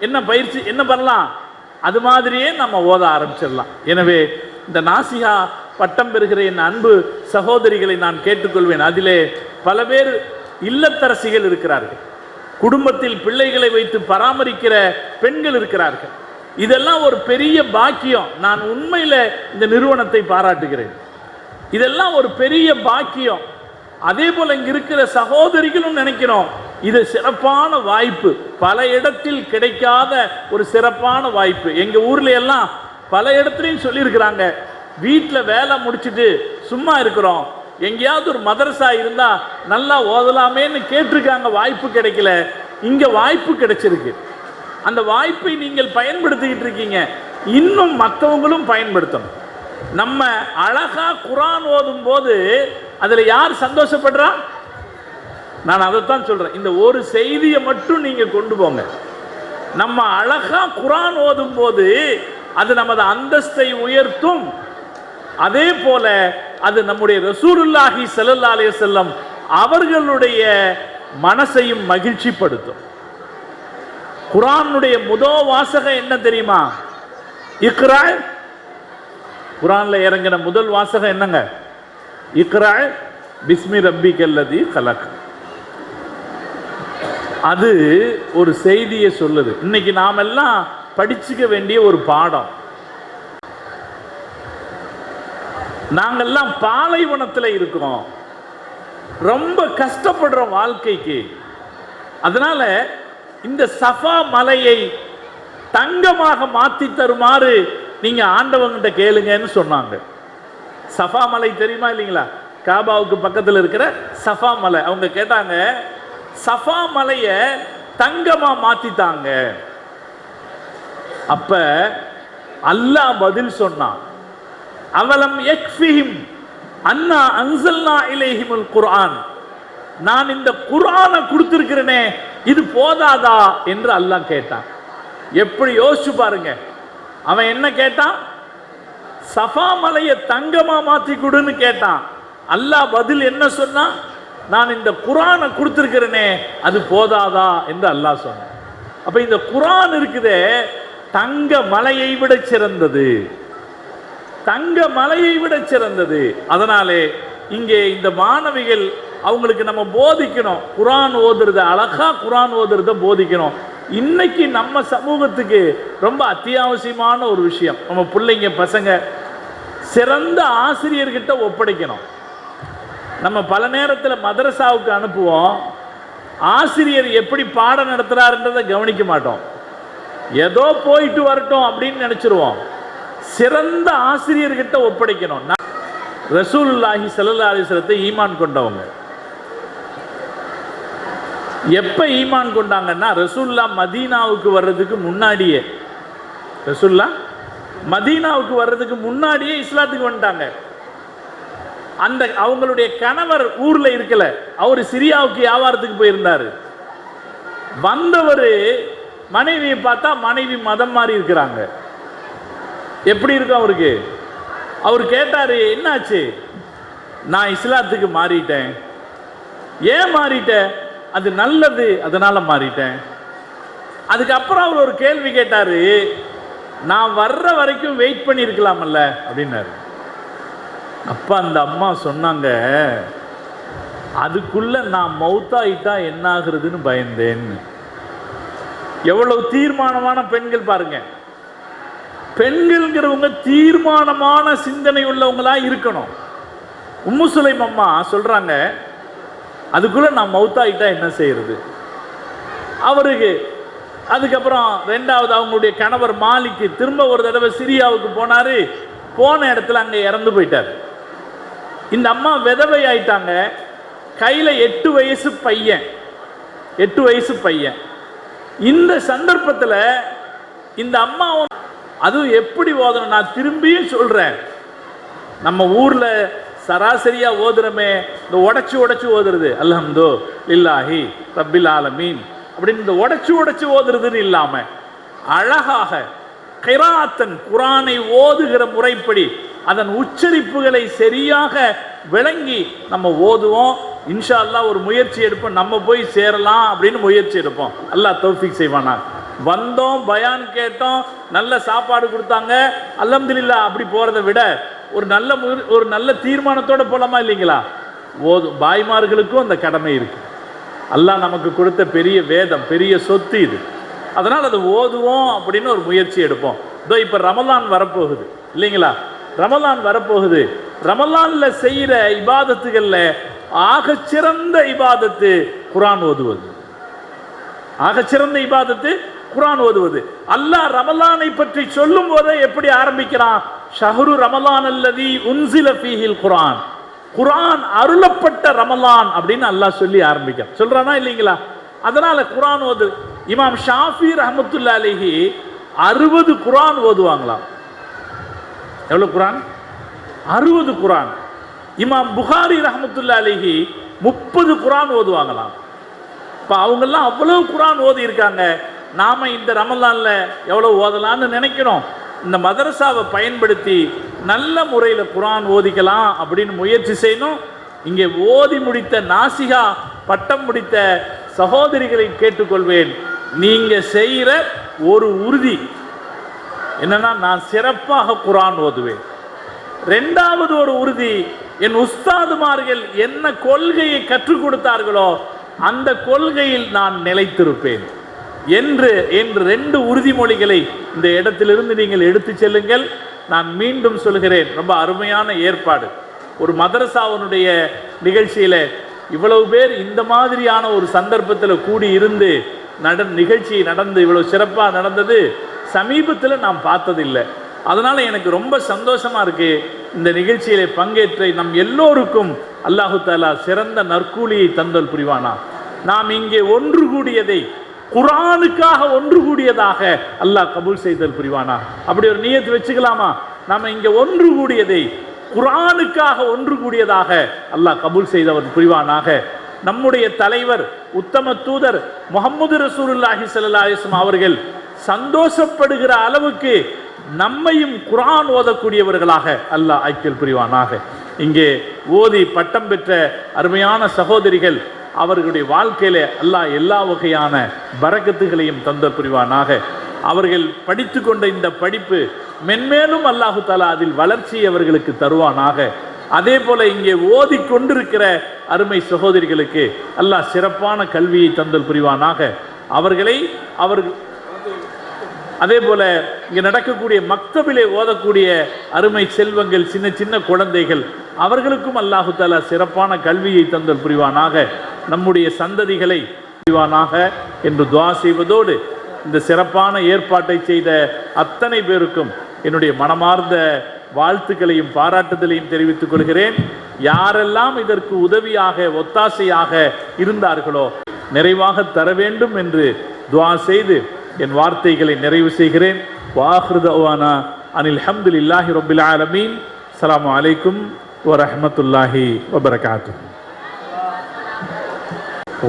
என்ன பயிற்சி என்ன பண்ணலாம், அது மாதிரியே நம்ம ஓத ஆரம்பிச்சிடலாம். எனவே இந்த நாசிஹா பட்டம் பெறுகிற என் அன்பு சகோதரிகளை நான் கேட்டுக்கொள்வேன். அதிலே பல பேர் இல்லத்தரசிகள் இருக்கிறார்கள், குடும்பத்தில் பிள்ளைகளை வைத்து பராமரிக்கிற பெண்கள் இருக்கிறார்கள். இதெல்லாம் ஒரு பெரிய பாக்கியம். நான் உண்மையில் இந்த நிறுவனத்தை பாராட்டுகிறேன். இதெல்லாம் ஒரு பெரிய பாக்கியம். அதே போல இங்க இருக்கிற சகோதரிகளும் நினைக்கிறோம், இது சிறப்பான வாய்ப்பு, பல இடத்தில் கிடைக்காத ஒரு சிறப்பான வாய்ப்பு. எங்க ஊர்ல எல்லாம் பல இடத்துலையும் சொல்லியிருக்கிறாங்க, வீட்டில் வேலை முடிச்சுட்டு சும்மா இருக்கிறோம், எங்கேயாவது ஒரு மதரசா இருந்தா நல்லா ஓதலாமேன்னு கேட்டிருக்காங்க, வாய்ப்பு கிடைக்கல. இங்க வாய்ப்பு கிடைச்சிருக்கு. அந்த வாய்ப்பை நீங்கள் பயன்படுத்திக்கிட்டு இருக்கீங்க, இன்னும் மற்றவங்களும் பயன்படுத்தணும். நம்ம அழகா குர்ஆன் ஓதும் போது அதுல யார் சந்தோஷப்படுறா? நான் அதைத்தான் சொல்றேன். இந்த ஒரு செய்தியை மட்டும் நீங்க கொண்டு போங்க. நம்ம அழகா குர்ஆன் ஓதும் போது அது நமது அந்தஸ்தை உயர்த்தும். அதே போல அது நம்முடைய ரசூலுல்லாஹி ஸல்லல்லாஹு அலைஹி வஸல்லம் அவர்களுடைய மனசையும் மகிழ்ச்சிப்படுத்தும். குர்ஆனுடைய முதல் வாசகம் என்ன தெரியுமா? இக்ரா. குர்ஆன்ல இறங்கின முதல் வாசகம் என்னங்க? இக்ரா பிஸ்மி ரப்பிக்கல்லதி கலக். அது ஒரு செய்தியை சொல்லுது. இன்னைக்கு நாம் எல்லாம் படிச்சுக்க வேண்டிய ஒரு பாடம். நாங்கெல்லாம் பாலைவனத்தில் இருக்கிறோம், ரொம்ப கஷ்டப்படுறோம் வாழ்க்கைக்கு. அதனால இந்த சஃபா மலையை தங்கமாக மாற்றி தருமாறு நீங்க ஆண்டவங்கிட்ட கேளுங்கன்னு சொன்னாங்க. சஃபா மலை தெரியுமா இல்லைங்களா? காபாவுக்கு பக்கத்தில் இருக்கிற சஃபா மலை. அவங்க கேட்டாங்க, சஃபா மலைய தங்கமா மாத்திட்டாங்க. அப்ப அல்லாஹ் பதில் சொன்னான், அவலம் யக்ஃபிஹிம் அன்னா அன்ஸல்னா இலைஹிமுல் குர்ஆன். நான் இந்த குர்ஆனை கொடுத்திருக்கிறேனே, இது போதாதா என்று அல்லாஹ் கேட்டான். எப்படி யோசிச்சு பாருங்க. அவன் என்ன கேட்டான்? சஃபா மலையை தங்கமா மாத்தி கொடுன்னு கேட்டான். அல்லாஹ் பதில் என்ன சொன்னான்? நான் இந்த குர்ஆனை கொடுத்திருக்கிறேனே, அது போதாதா என்று அல்லாஹ் சொன்னான். அப்ப இந்த குர்ஆன் இருக்குதே, தங்க மலையை விட சிறந்தது, தங்க மலையை விட சிறந்தது. அதனாலே இங்கே இந்த மாணவிகள் அவங்களுக்கு நம்ம போதிக்கணும், குர்ஆன் ஓதுறத, அழகா குர்ஆன் ஓதுறத போதிக்கணும். இன்னைக்கு நம்ம சமூகத்துக்கு ரொம்ப அத்தியாவசியமான ஒரு விஷயம். நம்ம பிள்ளைங்க பசங்க சிறந்த ஆசிரியர்கிட்ட ஒப்படைக்கணும். நம்ம பல நேரத்தில் மதரசாவுக்கு அனுப்புவோம், ஆசிரியர் எப்படி பாடம் நடத்துறாருன்றதை கவனிக்க மாட்டோம். ஏதோ போயிட்டு வரட்டும் அப்படின்னு நினைச்சிருவோம். சிறந்த ஆசிரியர்கிட்ட ஒப்படைக்கணும். ரசூலுல்லாஹி ஸல்லல்லாஹு அலைஹி வஸல்லத்தை ஈமான் கொண்டவங்க எப்ப ஈமான் கொண்டாங்கன்னா, ரசூலுல்லாஹ் மதீனாவுக்கு வர்றதுக்கு முன்னாடியே, ரசூலுல்லாஹ் மதீனாவுக்கு வர்றதுக்கு முன்னாடியே இஸ்லாத்துக்கு வந்துட்டாங்க. அந்த அவங்களுடைய கணவர் ஊர்ல இருக்கல, அவர் சிரியாவுக்கு வியாபாரத்துக்கு போயிருந்தாரு. வந்தவர் மனைவியை பார்த்தா மனைவி மதம் மாறி இருக்கிறாங்க. எப்படி இருக்கும் அவருக்கு? அவர் கேட்டாரு, என்னாச்சு? நான் இஸ்லாத்துக்கு மாறிட்டேன். ஏன் மாறிட்டேன்? அது நல்லது, அதனால மாறிட்டேன். அதுக்கப்புறம் அவர் ஒரு கேள்வி கேட்டாரு, நான் வர்ற வரைக்கும் வெயிட் பண்ணி இருக்கலாமல்ல அப்படின்னாரு. அப்ப அந்த அம்மா சொன்னாங்க, அதுக்குள்ள நான் மௌத்தாயிட்டா என்ன ஆகுறதுன்னு பயந்தேன்னு. எவ்வளவு தீர்மானமான பெண்கள் பாருங்க. பெண்கள்ங்கிறவங்க தீர்மானமான சிந்தனை உள்ளவங்களா இருக்கணும். உம்மு சுலைம் அம்மா சொல்றாங்க, அதுக்குள்ள நான் மௌத்தாயிட்டா என்ன செய்யறது? அவருக்கு அதுக்கப்புறம் ரெண்டாவது அவங்களுடைய கணவர் மாலிக்கு திரும்ப ஒரு தடவை சிரியாவுக்கு போனாரு. போன இடத்துல அங்க இறந்து போயிட்டார். இந்த அம்மா விதவை ஆயிட்டாங்க. கையில 8 வயசு பையன், 8 வயசு பையன். இந்த சந்தர்ப்பத்தில் இந்த அம்மா அதுவும் எப்படி ஓதணும்? நான் திரும்பியும் சொல்றேன், நம்ம ஊர்ல சராசரியா ஓதுறமே, இந்த உடைச்சு ஓதுறது, அல்ஹம்து லில்லாஹி ரப்பில் ஆலமீன் அப்படின்னு இந்த உடைச்சு ஓதுறதுன்னு இல்லாம அழகாக கிராத்தன் குரானை ஓதுகிற முறைப்படி அதன் உச்சரிப்புகளை சரியாக விளங்கி நம்ம ஓதுவோம். இன்ஷா அல்லாஹ் ஒரு முயற்சி எடுப்போம், நம்ம போய் சேரலாம் அப்படின்னு முயற்சி எடுப்போம். அல்லாஹ் தௌஃபீக் செய்வானா. வந்தோம், பயான் கேட்டோம், நல்ல சாப்பாடு கொடுத்தாங்க, அல்ஹம்துலில்லாஹ். அப்படி போறதை விட ஒரு நல்ல தீர்மானத்தோட போலாமா இல்லைங்களா? பாய்மார்களுக்கும் அந்த கடமை இருக்கு. அல்லாஹ் நமக்கு கொடுத்த பெரிய வேதம், பெரிய சொத்து இது. அதனால் அதை ஓதுவோம் அப்படின்னு ஒரு முயற்சி எடுப்போம். இதோ இப்போ ரமலான் வரப்போகுது இல்லைங்களா? ரமலான் வரப்போகுது. ரமலான்ல செய்கிற இபாதத்துகள்ல ஆகச்சிறந்த இபாதத்து குர்ஆன் ஓதுவது. ஆகச்சிறந்த இபாதத்து குர்ஆன் ஓதுவது. அல்லாஹ் ரமலானை பற்றி சொல்லும் போதே எப்படி ஆரம்பிக்கிறான்? ஷஹ்ரு ரமலான் அல்லதி உன்சில ஃபீஹில் குர்ஆன். குர்ஆன் அருளப்பட்ட ரமலான் அப்படின்னு அல்லாஹ் சொல்லி ஆரம்பிக்கிறான். சொல்றானா இல்லைங்களா? அதனால குர்ஆன் ஓது. இமாம் ஷாஃபி ரஹ்மத்துல்லாஹி அலைஹி 60 குர்ஆன் ஓதுவாங்களாம். எவ்வளவு குர்ஆன்? 60 குர்ஆன். இமாம் புகாரி ரஹ்மத்துல்லாஹி அலைஹி 30 குர்ஆன் ஓதுவாங்களாம். இப்போ அவங்கெல்லாம் அவ்வளவு குர்ஆன் ஓதி இருக்காங்க. நாம இந்த ரமலான்ல எவ்வளவு ஓதலான்னு நினைக்கிறோம். இந்த மதரசாவை பயன்படுத்தி நல்ல முறையில் குர்ஆன் ஓதிக்கலாம் அப்படின்னு முயற்சி செய்யணும். இங்கே ஓதி முடித்த நாசிகா பட்டம் முடித்த சகோதரிகளை கேட்டுக்கொள்வேன், நீங்க செய்கிற ஒரு உறுதி என்னன்னா, நான் சிறப்பாக குர்ஆன் ஓதுவேன். ரெண்டாவது ஒரு உறுதி, என் உஸ்தாதுமார்கள் என்ன கொள்கையை கற்றுக் கொடுத்தார்களோ அந்த கொள்கையில் நான் நிலைத்திருப்பேன் என்று 2 உறுதிமொழிகளை இந்த இடத்திலிருந்து நீங்கள் எடுத்து செல்லுங்கள். நான் மீண்டும் சொல்கிறேன், ரொம்ப அருமையான ஏற்பாடு. ஒரு மதரசாவினுடைய நிகழ்ச்சியில் இவ்வளவு பேர் இந்த மாதிரியான ஒரு சந்தர்ப்பத்தில் கூடி இருந்து நிகழ்ச்சி நடந்து இவ்வளவு சிறப்பாக நடந்தது சமீபத்தில் நாம் பார்த்ததில்லை. அதனால் எனக்கு ரொம்ப சந்தோஷமாக இருக்குது. இந்த நிகழ்ச்சியிலே பங்கேற்ற நம் எல்லோருக்கும் அல்லாஹு தஆலா சிறந்த நற்கூலியை தந்தல் புரிவானா. நாம் இங்கே ஒன்று கூடியதை குர்ஆனுக்காக ஒன்று கூடியதாக அல்லாஹ் கபூல் செய்தல் புரிவானா. அப்படி ஒரு நியத்து வச்சுக்கலாமா? நாம் இங்கே ஒன்று கூடியதை குர்ஆனுக்காக ஒன்று கூடியதாக அல்லாஹ் கபூல் செய்தவர் புரிவானாக. நம்முடைய தலைவர் உத்தம தூதர் முஹம்மது ரசூலுல்லாஹி ஸல்லல்லாஹு அலைஹி வஸல்லம் அவர்கள் சந்தோஷப்படுகிற அளவுக்கு நம்மையும் குர்ஆன் ஓதக்கூடியவர்களாக அல்லாஹ் ஆக்கில் புரிவானாக. இங்கே ஓதி பட்டம் பெற்ற அருமையான சகோதரிகள், அவர்களுடைய வாழ்க்கையில அல்லாஹ் எல்லா வகையான பரக்கத்துகளையும் தந்த புரிவானாக. அவர்கள் படித்து கொண்ட இந்த படிப்பு மென்மேலும் அல்லாஹு தஆலா அதில் வளர்ச்சி அவர்களுக்கு தருவானாக. அதே போல இங்கே ஓதி கொண்டிருக்கிற அருமை சகோதரிகளுக்கு அல்லாஹ் சிறப்பான கல்வியை தந்தல் புரிவானாக. அதே போல இங்கே நடக்கக்கூடிய மக்தபிலே ஓதக்கூடிய அருமை செல்வங்கள், சின்ன சின்ன குழந்தைகள், அவர்களுக்கும் அல்லாஹு தஆலா சிறப்பான கல்வியை தந்தல் புரிவானாக. நம்முடைய சந்ததிகளை புரிவானாக என்று துஆ செய்வதோடு இந்த சிறப்பான ஏற்பாட்டை செய்த அத்தனை பேருக்கும் என்னுடைய மனமார்ந்த வாழ்த்துக்களையும் பாராட்டுதலையும் தெரிவித்துக் கொள்கிறேன். யாரெல்லாம் இதற்கு உதவியாக ஒத்தாசையாக இருந்தார்களோ நிறைவாக தர வேண்டும் என்று துஆ செய்து என் வார்த்தைகளை நிறைவு செய்கிறேன். வாஹிரு தஅவானா அனில் ஹம்துலில்லாஹி ரப்பில் ஆலமீன். அஸ்ஸலாமு அலைக்கும் வரஹ்மத்துல்லாஹி வபரகாத்துஹு.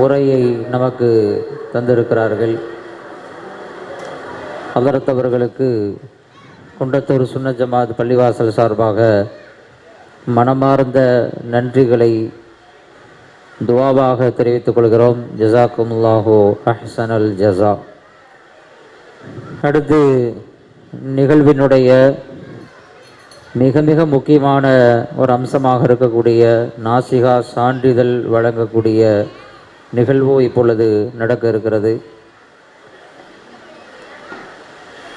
உரையை நமக்கு தந்திருக்கிறார்கள். ஹதரத் அவர்களுக்கு குன்றத்தூர் சுன்னத் ஜமாத் பள்ளிவாசல் சார்பாக மனமார்ந்த நன்றிகளை துஆவாக தெரிவித்துக் கொள்கிறோம். ஜஸாக்குமுல்லாஹு அஹ்ஸனல் ஜஸா. அடுத்து நிகழ்வினுடைய மிக மிக முக்கியமான ஒரு அம்சமாக இருக்கக்கூடிய நாசிகா சான்றிதழ் வழங்கக்கூடிய நிகழ்வு இப்பொழுது நடக்க இருக்கிறது.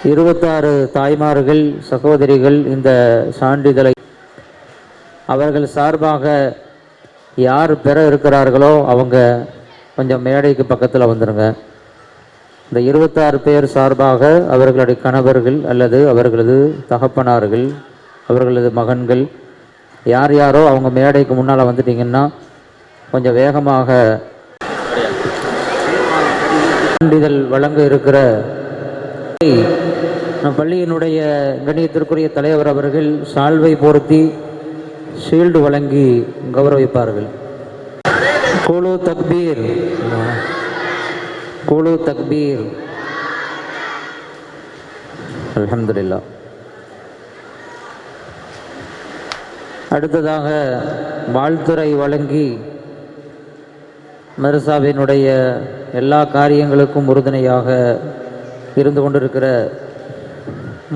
26 தாய்மார்கள் சகோதரிகள் இந்த சான்றிதழை அவர்கள் சார்பாக யார் பெற இருக்கிறார்களோ அவங்க கொஞ்சம் மேடைக்கு பக்கத்தில் வந்துடுங்க. இந்த 26 பேர் சார்பாக அவர்களுடைய கணவர்கள் அல்லது அவர்களது தகப்பனார்கள், அவர்களது மகன்கள் யார் யாரோ அவங்க மேடைக்கு முன்னால் வந்துட்டிங்கன்னா கொஞ்சம் வேகமாக சான்றிதழ் வழங்க இருக்கிற பள்ளியினுடைய கண்ணியத்திற்குரிய தலைவர் அவர்கள் சால்வை போர்த்தி ஷீல்டு வழங்கி கௌரவிப்பார்கள். குலு தக்பீர், குலு தக்பீர். அல்ஹம்துலில்லாஹ். அடுத்ததாக வாழ்த்துரை வழங்கி மதரசாவினுடைய எல்லா காரியங்களுக்கும் உறுதுணையாக இருந்து கொண்டிருக்கிற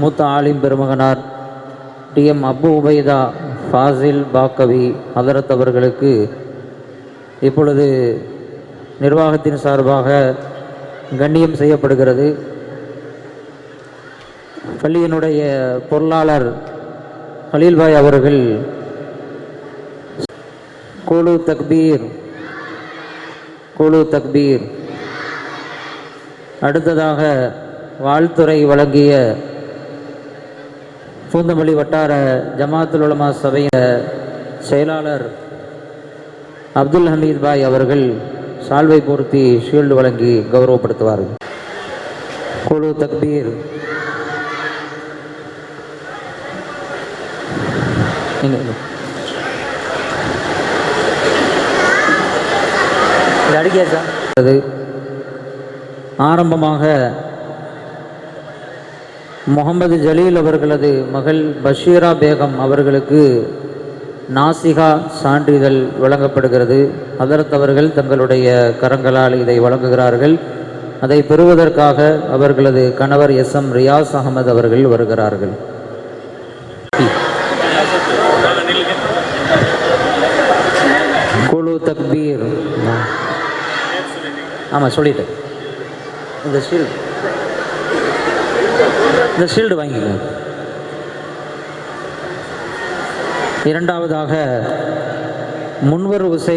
மூத்த ஆலிம் பெருமகனார் டிஎம் அபு உபைதா ஃபாசில் பாக்கவி ஹதரத் அவர்களுக்கு இப்பொழுது நிர்வாகத்தின் சார்பாக கண்ணியம் செய்யப்படுகிறது. பள்ளியினுடைய பொருளாளர் ஹலீல்பாய் அவர்கள் குலு தக்பீர், குலு தக்பீர். அடுத்ததாக வாழ்த்துரை வழங்கிய பூந்தமல்லி வட்டார ஜமாத்துல் உலமா சபையின் செயலாளர் அப்துல் ஹமீத் பாய் அவர்கள் சால்வை போர்த்தி ஷீல்டு வழங்கி கௌரவப்படுத்துவார்கள். குலு தக்பீர். ஆரம்பமாக முகமது ஜலீல் அவர்களது மகள் பஷீரா பேகம் அவர்களுக்கு நாசிகா சான்றிதழ் வழங்கப்படுகிறது. ஹதரத் அவர்கள் தங்களுடைய கரங்களால் இதை வழங்குகிறார்கள். அதை பெறுவதற்காக அவர்களது கணவர் SM ரியாஸ் அகமது அவர்கள் வருகிறார்கள். குலு தக்பீர். ஆமாம் சொல்லிட்டேன். இந்த ஷீல்டு வாங்கிக்கோங்க. இரண்டாவதாக முன்வர் உசை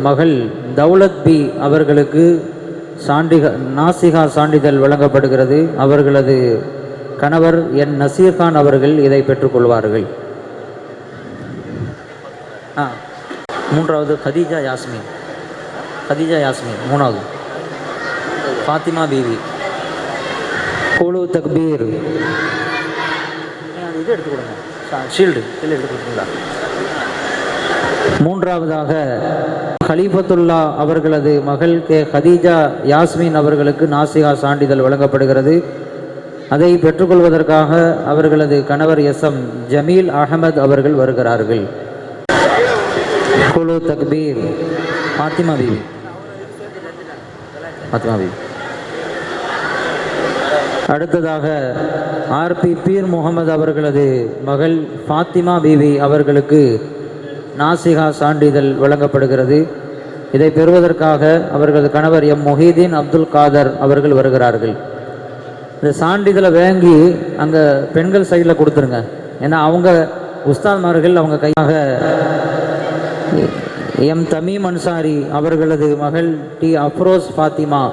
மகள் தௌலத் பி அவர்களுக்கு நாசிகா சான்றிதழ் வழங்கப்படுகிறது. அவர்களது கணவர் N நசீர்கான் அவர்கள் இதை பெற்றுக்கொள்வார்கள். மூன்றாவது கதீஜா யாஸ்மின், கதீஜா யாஸ்மின். மூணாவது ஃபாத்திமா பீவி. குலு தக்பீர். இது எடுத்து கொடுங்க, ஷீல்டு இதில் எடுத்து கொடுத்தீங்களா. மூன்றாவதாக ஹலீஃபத்துல்லா அவர்களது மகள் கதீஜா யாஸ்மின் அவர்களுக்கு நாசிகா சான்றிதழ் வழங்கப்படுகிறது. அதை பெற்றுக்கொள்வதற்காக அவர்களது கணவர் SM ஜமீல் அகமது அவர்கள் வருகிறார்கள். குலு தக்பீர். ஃபாத்திமா பீவி, ஃபாத்திமா பீவி. அடுத்ததாக RP பீர் முகமது அவர்களது மகள் ஃபாத்திமா பீவி அவர்களுக்கு நாசிகா சான்றிதழ் வழங்கப்படுகிறது. இதை பெறுவதற்காக அவர்களது கணவர் M முஹீதீன் அப்துல் காதர் அவர்கள் வருகிறார்கள். இந்த சான்றிதழை வாங்கி அங்கே பெண்கள் சைடில் கொடுத்துருங்க. ஏன்னா அவங்க உஸ்தாத்மார்கள் அவங்க கையாக M தமீம் அன்சாரி அவர்களது மகள் T அஃப்ரோஸ் ஃபாத்திமா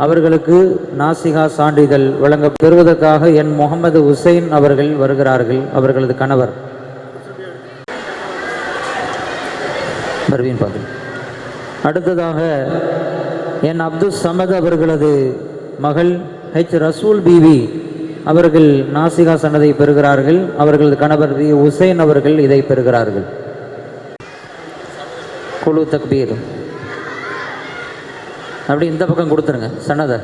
அவர்களுக்கு நாசிகா சான்றிதழ் வழங்க பெறுவதற்காக என் முகமது ஹுசைன் அவர்கள் வருகிறார்கள். அவர்களது கணவர் பர்வீன் பாத்திமா. அடுத்ததாக என் அப்துல் சமத் அவர்களது மகள் ஹெச் ரசூல் பிவி அவர்கள் நாசிகா சன்னதை பெறுகிறார்கள். அவர்களது கணவர் வி ஹுசைன் அவர்கள் இதை பெறுகிறார்கள். குழு தக்பீர். அப்படி இந்த பக்கம் கொடுத்துருங்க சன்னதை.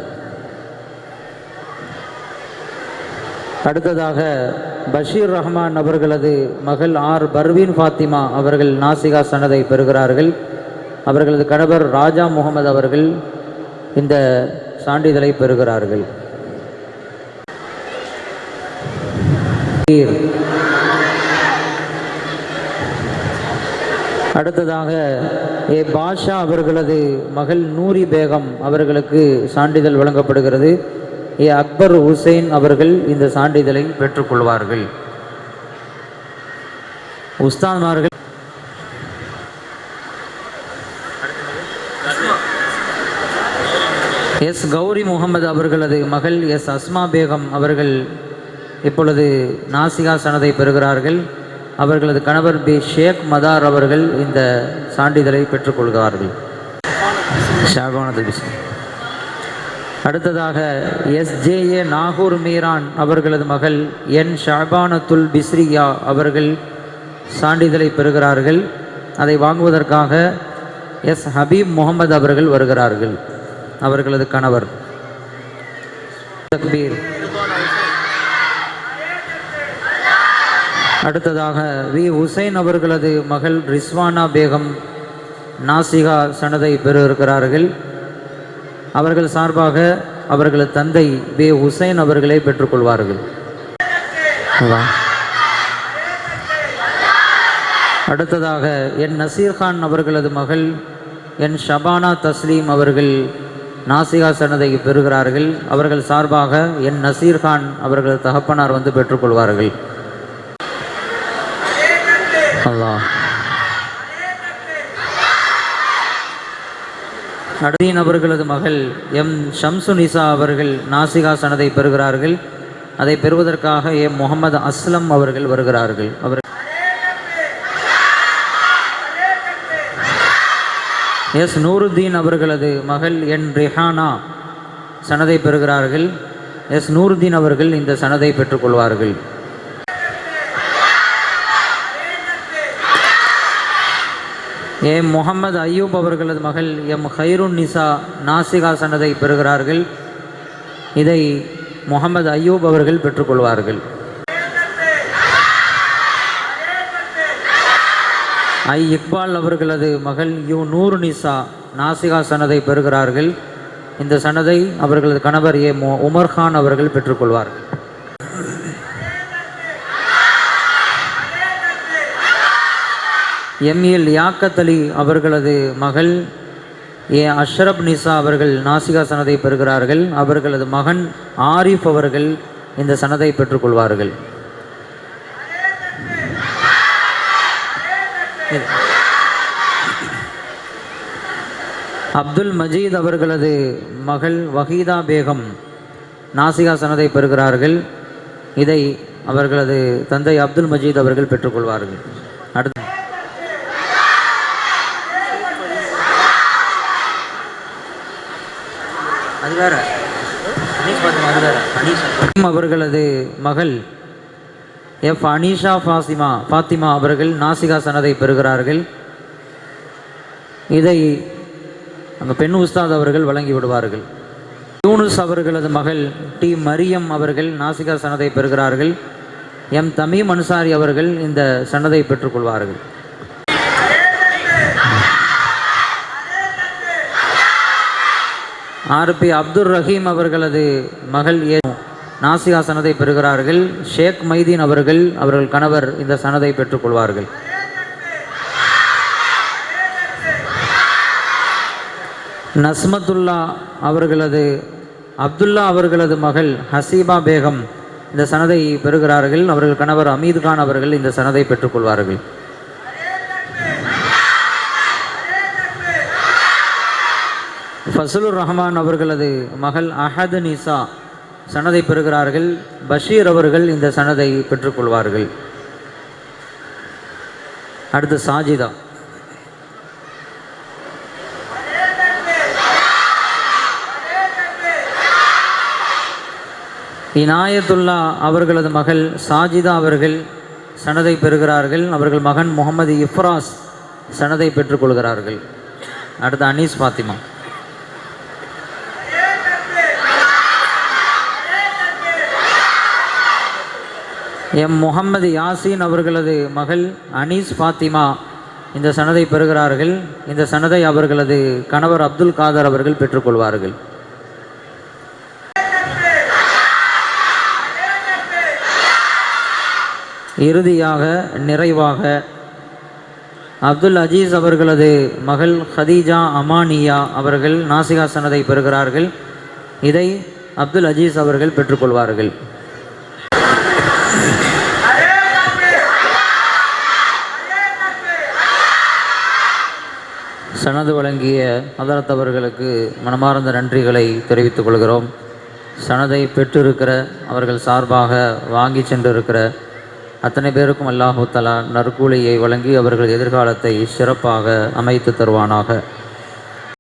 அடுத்ததாக பஷீர் ரஹ்மான் அவர்களது மகள் ஆர் பர்வீன் ஃபாத்திமா அவர்கள் நாசிகா சன்னதை பெறுகிறார்கள். அவர்களது கணவர் ராஜா முகமது அவர்கள் இந்த சான்றிதழை பெறுகிறார்கள். அடுத்ததாக ஏ பாஷா அவர்களது மகள் நூரி பேகம் அவர்களுக்கு சான்றிதழ் வழங்கப்படுகிறது. ஏ அக்பர் ஹுசைன் அவர்கள் இந்த சான்றிதழை பெற்றுக்கொள்வார்கள். உஸ்தாத்மார்கள் எஸ் கௌரி முகமது அவர்களது மகள் எஸ் அஸ்மா பேகம் அவர்கள் இப்பொழுது நாசிகா சனதை பெறுகிறார்கள். அவர்களது கணவர் பி ஷேக் மதார் அவர்கள் இந்த சான்றிதழை பெற்றுக்கொள்கிறார்கள். அடுத்ததாக SJA நாகூர் மீரான் அவர்களது மகள் என் ஷாபானத்துல் பிஸ்ரியா அவர்கள் சான்றிதழை பெறுகிறார்கள். அதை வாங்குவதற்காக எஸ் ஹபீப் முகமது அவர்கள் வருகிறார்கள். அவர்களது கணவர். தக்பீர். அடுத்ததாக வி ஹுசைன் அவர்களது மகள் ரிஸ்வானா பேகம் நாசிகா சனதை பெற இருக்கிறார்கள். அவர்கள் சார்பாக அவர்களது தந்தை வி ஹுசைன் அவர்களை பெற்றுக்கொள்வார்கள். அடுத்ததாக என் நசீர்கான் அவர்களது மகள் என் ஷபானா தஸ்லீம் அவர்கள் நாசிகா சனதை பெறுகிறார்கள். அவர்கள் சார்பாக என் நசீர்கான் அவர்களது தகப்பனார் வந்து பெற்றுக்கொள்வார்கள். அல்லாஹ். அடுத்தீன் அவர்களது மகள் எம் ஷம்சு நிசா அவர்கள் நாசிகா சனதை பெறுகிறார்கள். அதை பெறுவதற்காக எம் முகமது அஸ்லம் அவர்கள் வருகிறார்கள். அவர் எஸ் நூருத்தீன் அவர்களது மகள் என் ரிஹானா சனதை பெறுகிறார்கள். எஸ் நூருத்தீன் அவர்கள் இந்த சனதை பெற்றுக்கொள்வார்கள். எம் முகமது அய்யூப் அவர்களது மகள் எம் ஹைருன் நிசா நாசிகா சனதை பெறுகிறார்கள். இதை முகமது அய்யூப் அவர்கள் பெற்றுக்கொள்வார்கள். ஐ இக்பால் அவர்களது மகள் யூ நூர் நிசா நாசிகா சனதை பெறுகிறார்கள். இந்த சனதை அவர்களது கணவர் ஏ உமர்கான் அவர்கள் பெற்றுக்கொள்வார்கள். எம்இல் யாக்கத் அலி அவர்களது மகள் ஏ அஷ்ரப் நிசா அவர்கள் நாசிகா சனதை பெறுகிறார்கள். அவர்களது மகன் ஆரிஃப் அவர்கள் இந்த சனதை பெற்றுக்கொள்வார்கள். அப்துல் மஜீத் அவர்களது மகள் வஹீதா பேகம் நாசிகா சனதை பெறுகிறார்கள். இதை அவர்களது தந்தை அப்துல் மஜீத் அவர்கள் பெற்றுக்கொள்வார்கள். அடுத்து அவர்களது மகள் எஃப் அனீஷா ஃபாத்திமா அவர்கள் நாசிகா சனதை பெறுகிறார்கள். இதை அங்கே பெண் உஸ்தாத் அவர்கள் வழங்கி விடுவார்கள். யூனுஸ் அவர்களது மகள் டி மரியம் அவர்கள் நாசிகா சனதை பெறுகிறார்கள். எம் தமீம் அன்சாரி அவர்கள் இந்த சனதை பெற்றுக்கொள்வார்கள். ஆர்பி அப்துல் ரஹீம் அவர்களது மகள் ஏ நாசிகா சனதை பெறுகிறார்கள். ஷேக் மைதீன் அவர்கள் கணவர் இந்த சனதை பெற்றுக்கொள்வார்கள். நஸ்மத்துல்லா அவர்களது அப்துல்லா அவர்களது மகள் ஹசீபா பேகம் இந்த சனதை பெறுகிறார்கள். அவர்கள் கணவர் அமீது கான் அவர்கள் இந்த சனதை பெற்றுக்கொள்வார்கள். ஃபசலுர் ரஹ்மான் அவர்களது மகள் அஹது நிசா சனதை பெறுகிறார்கள். பஷீர் அவர்கள் இந்த சனதை பெற்றுக்கொள்வார்கள். அடுத்து சாஜிதா. இனாயத்துல்லா அவர்களது மகள் சாஜிதா அவர்கள் சனதை பெறுகிறார்கள். அவர்கள் மகன் முகமது இஃப்ராஸ் சனதை பெற்றுக்கொள்கிறார்கள். அடுத்து அனீஸ் ஃபாத்திமா. எம் முகமது யாசின் அவர்களது மகள் அனீஸ் ஃபாத்திமா இந்த சனதை பெறுகிறார்கள். இந்த சனதை அவர்களது கணவர் அப்துல் காதர் அவர்கள் பெற்றுக்கொள்வார்கள். இறுதியாக நிறைவாக அப்துல் அஜீஸ் அவர்களது மகள் ஹதீஜா அமானியா அவர்கள் நாசிகா சனதை பெறுகிறார்கள். இதை அப்துல் அஜீஸ் அவர்கள் பெற்றுக்கொள்வார்கள். சனது வழங்கிய ஹதரத் அவர்களுக்கு மனமார்ந்த நன்றிகளை தெரிவித்துக் கொள்கிறோம். சனதை பெற்றிருக்கிற அவர்கள் சார்பாக வாங்கி சென்றிருக்கிற அத்தனை பேருக்கும் அல்லாஹு தஆலா நற்கூலியை வழங்கி அவர்கள் எதிர்காலத்தை சிறப்பாக அமைத்து தருவானாக.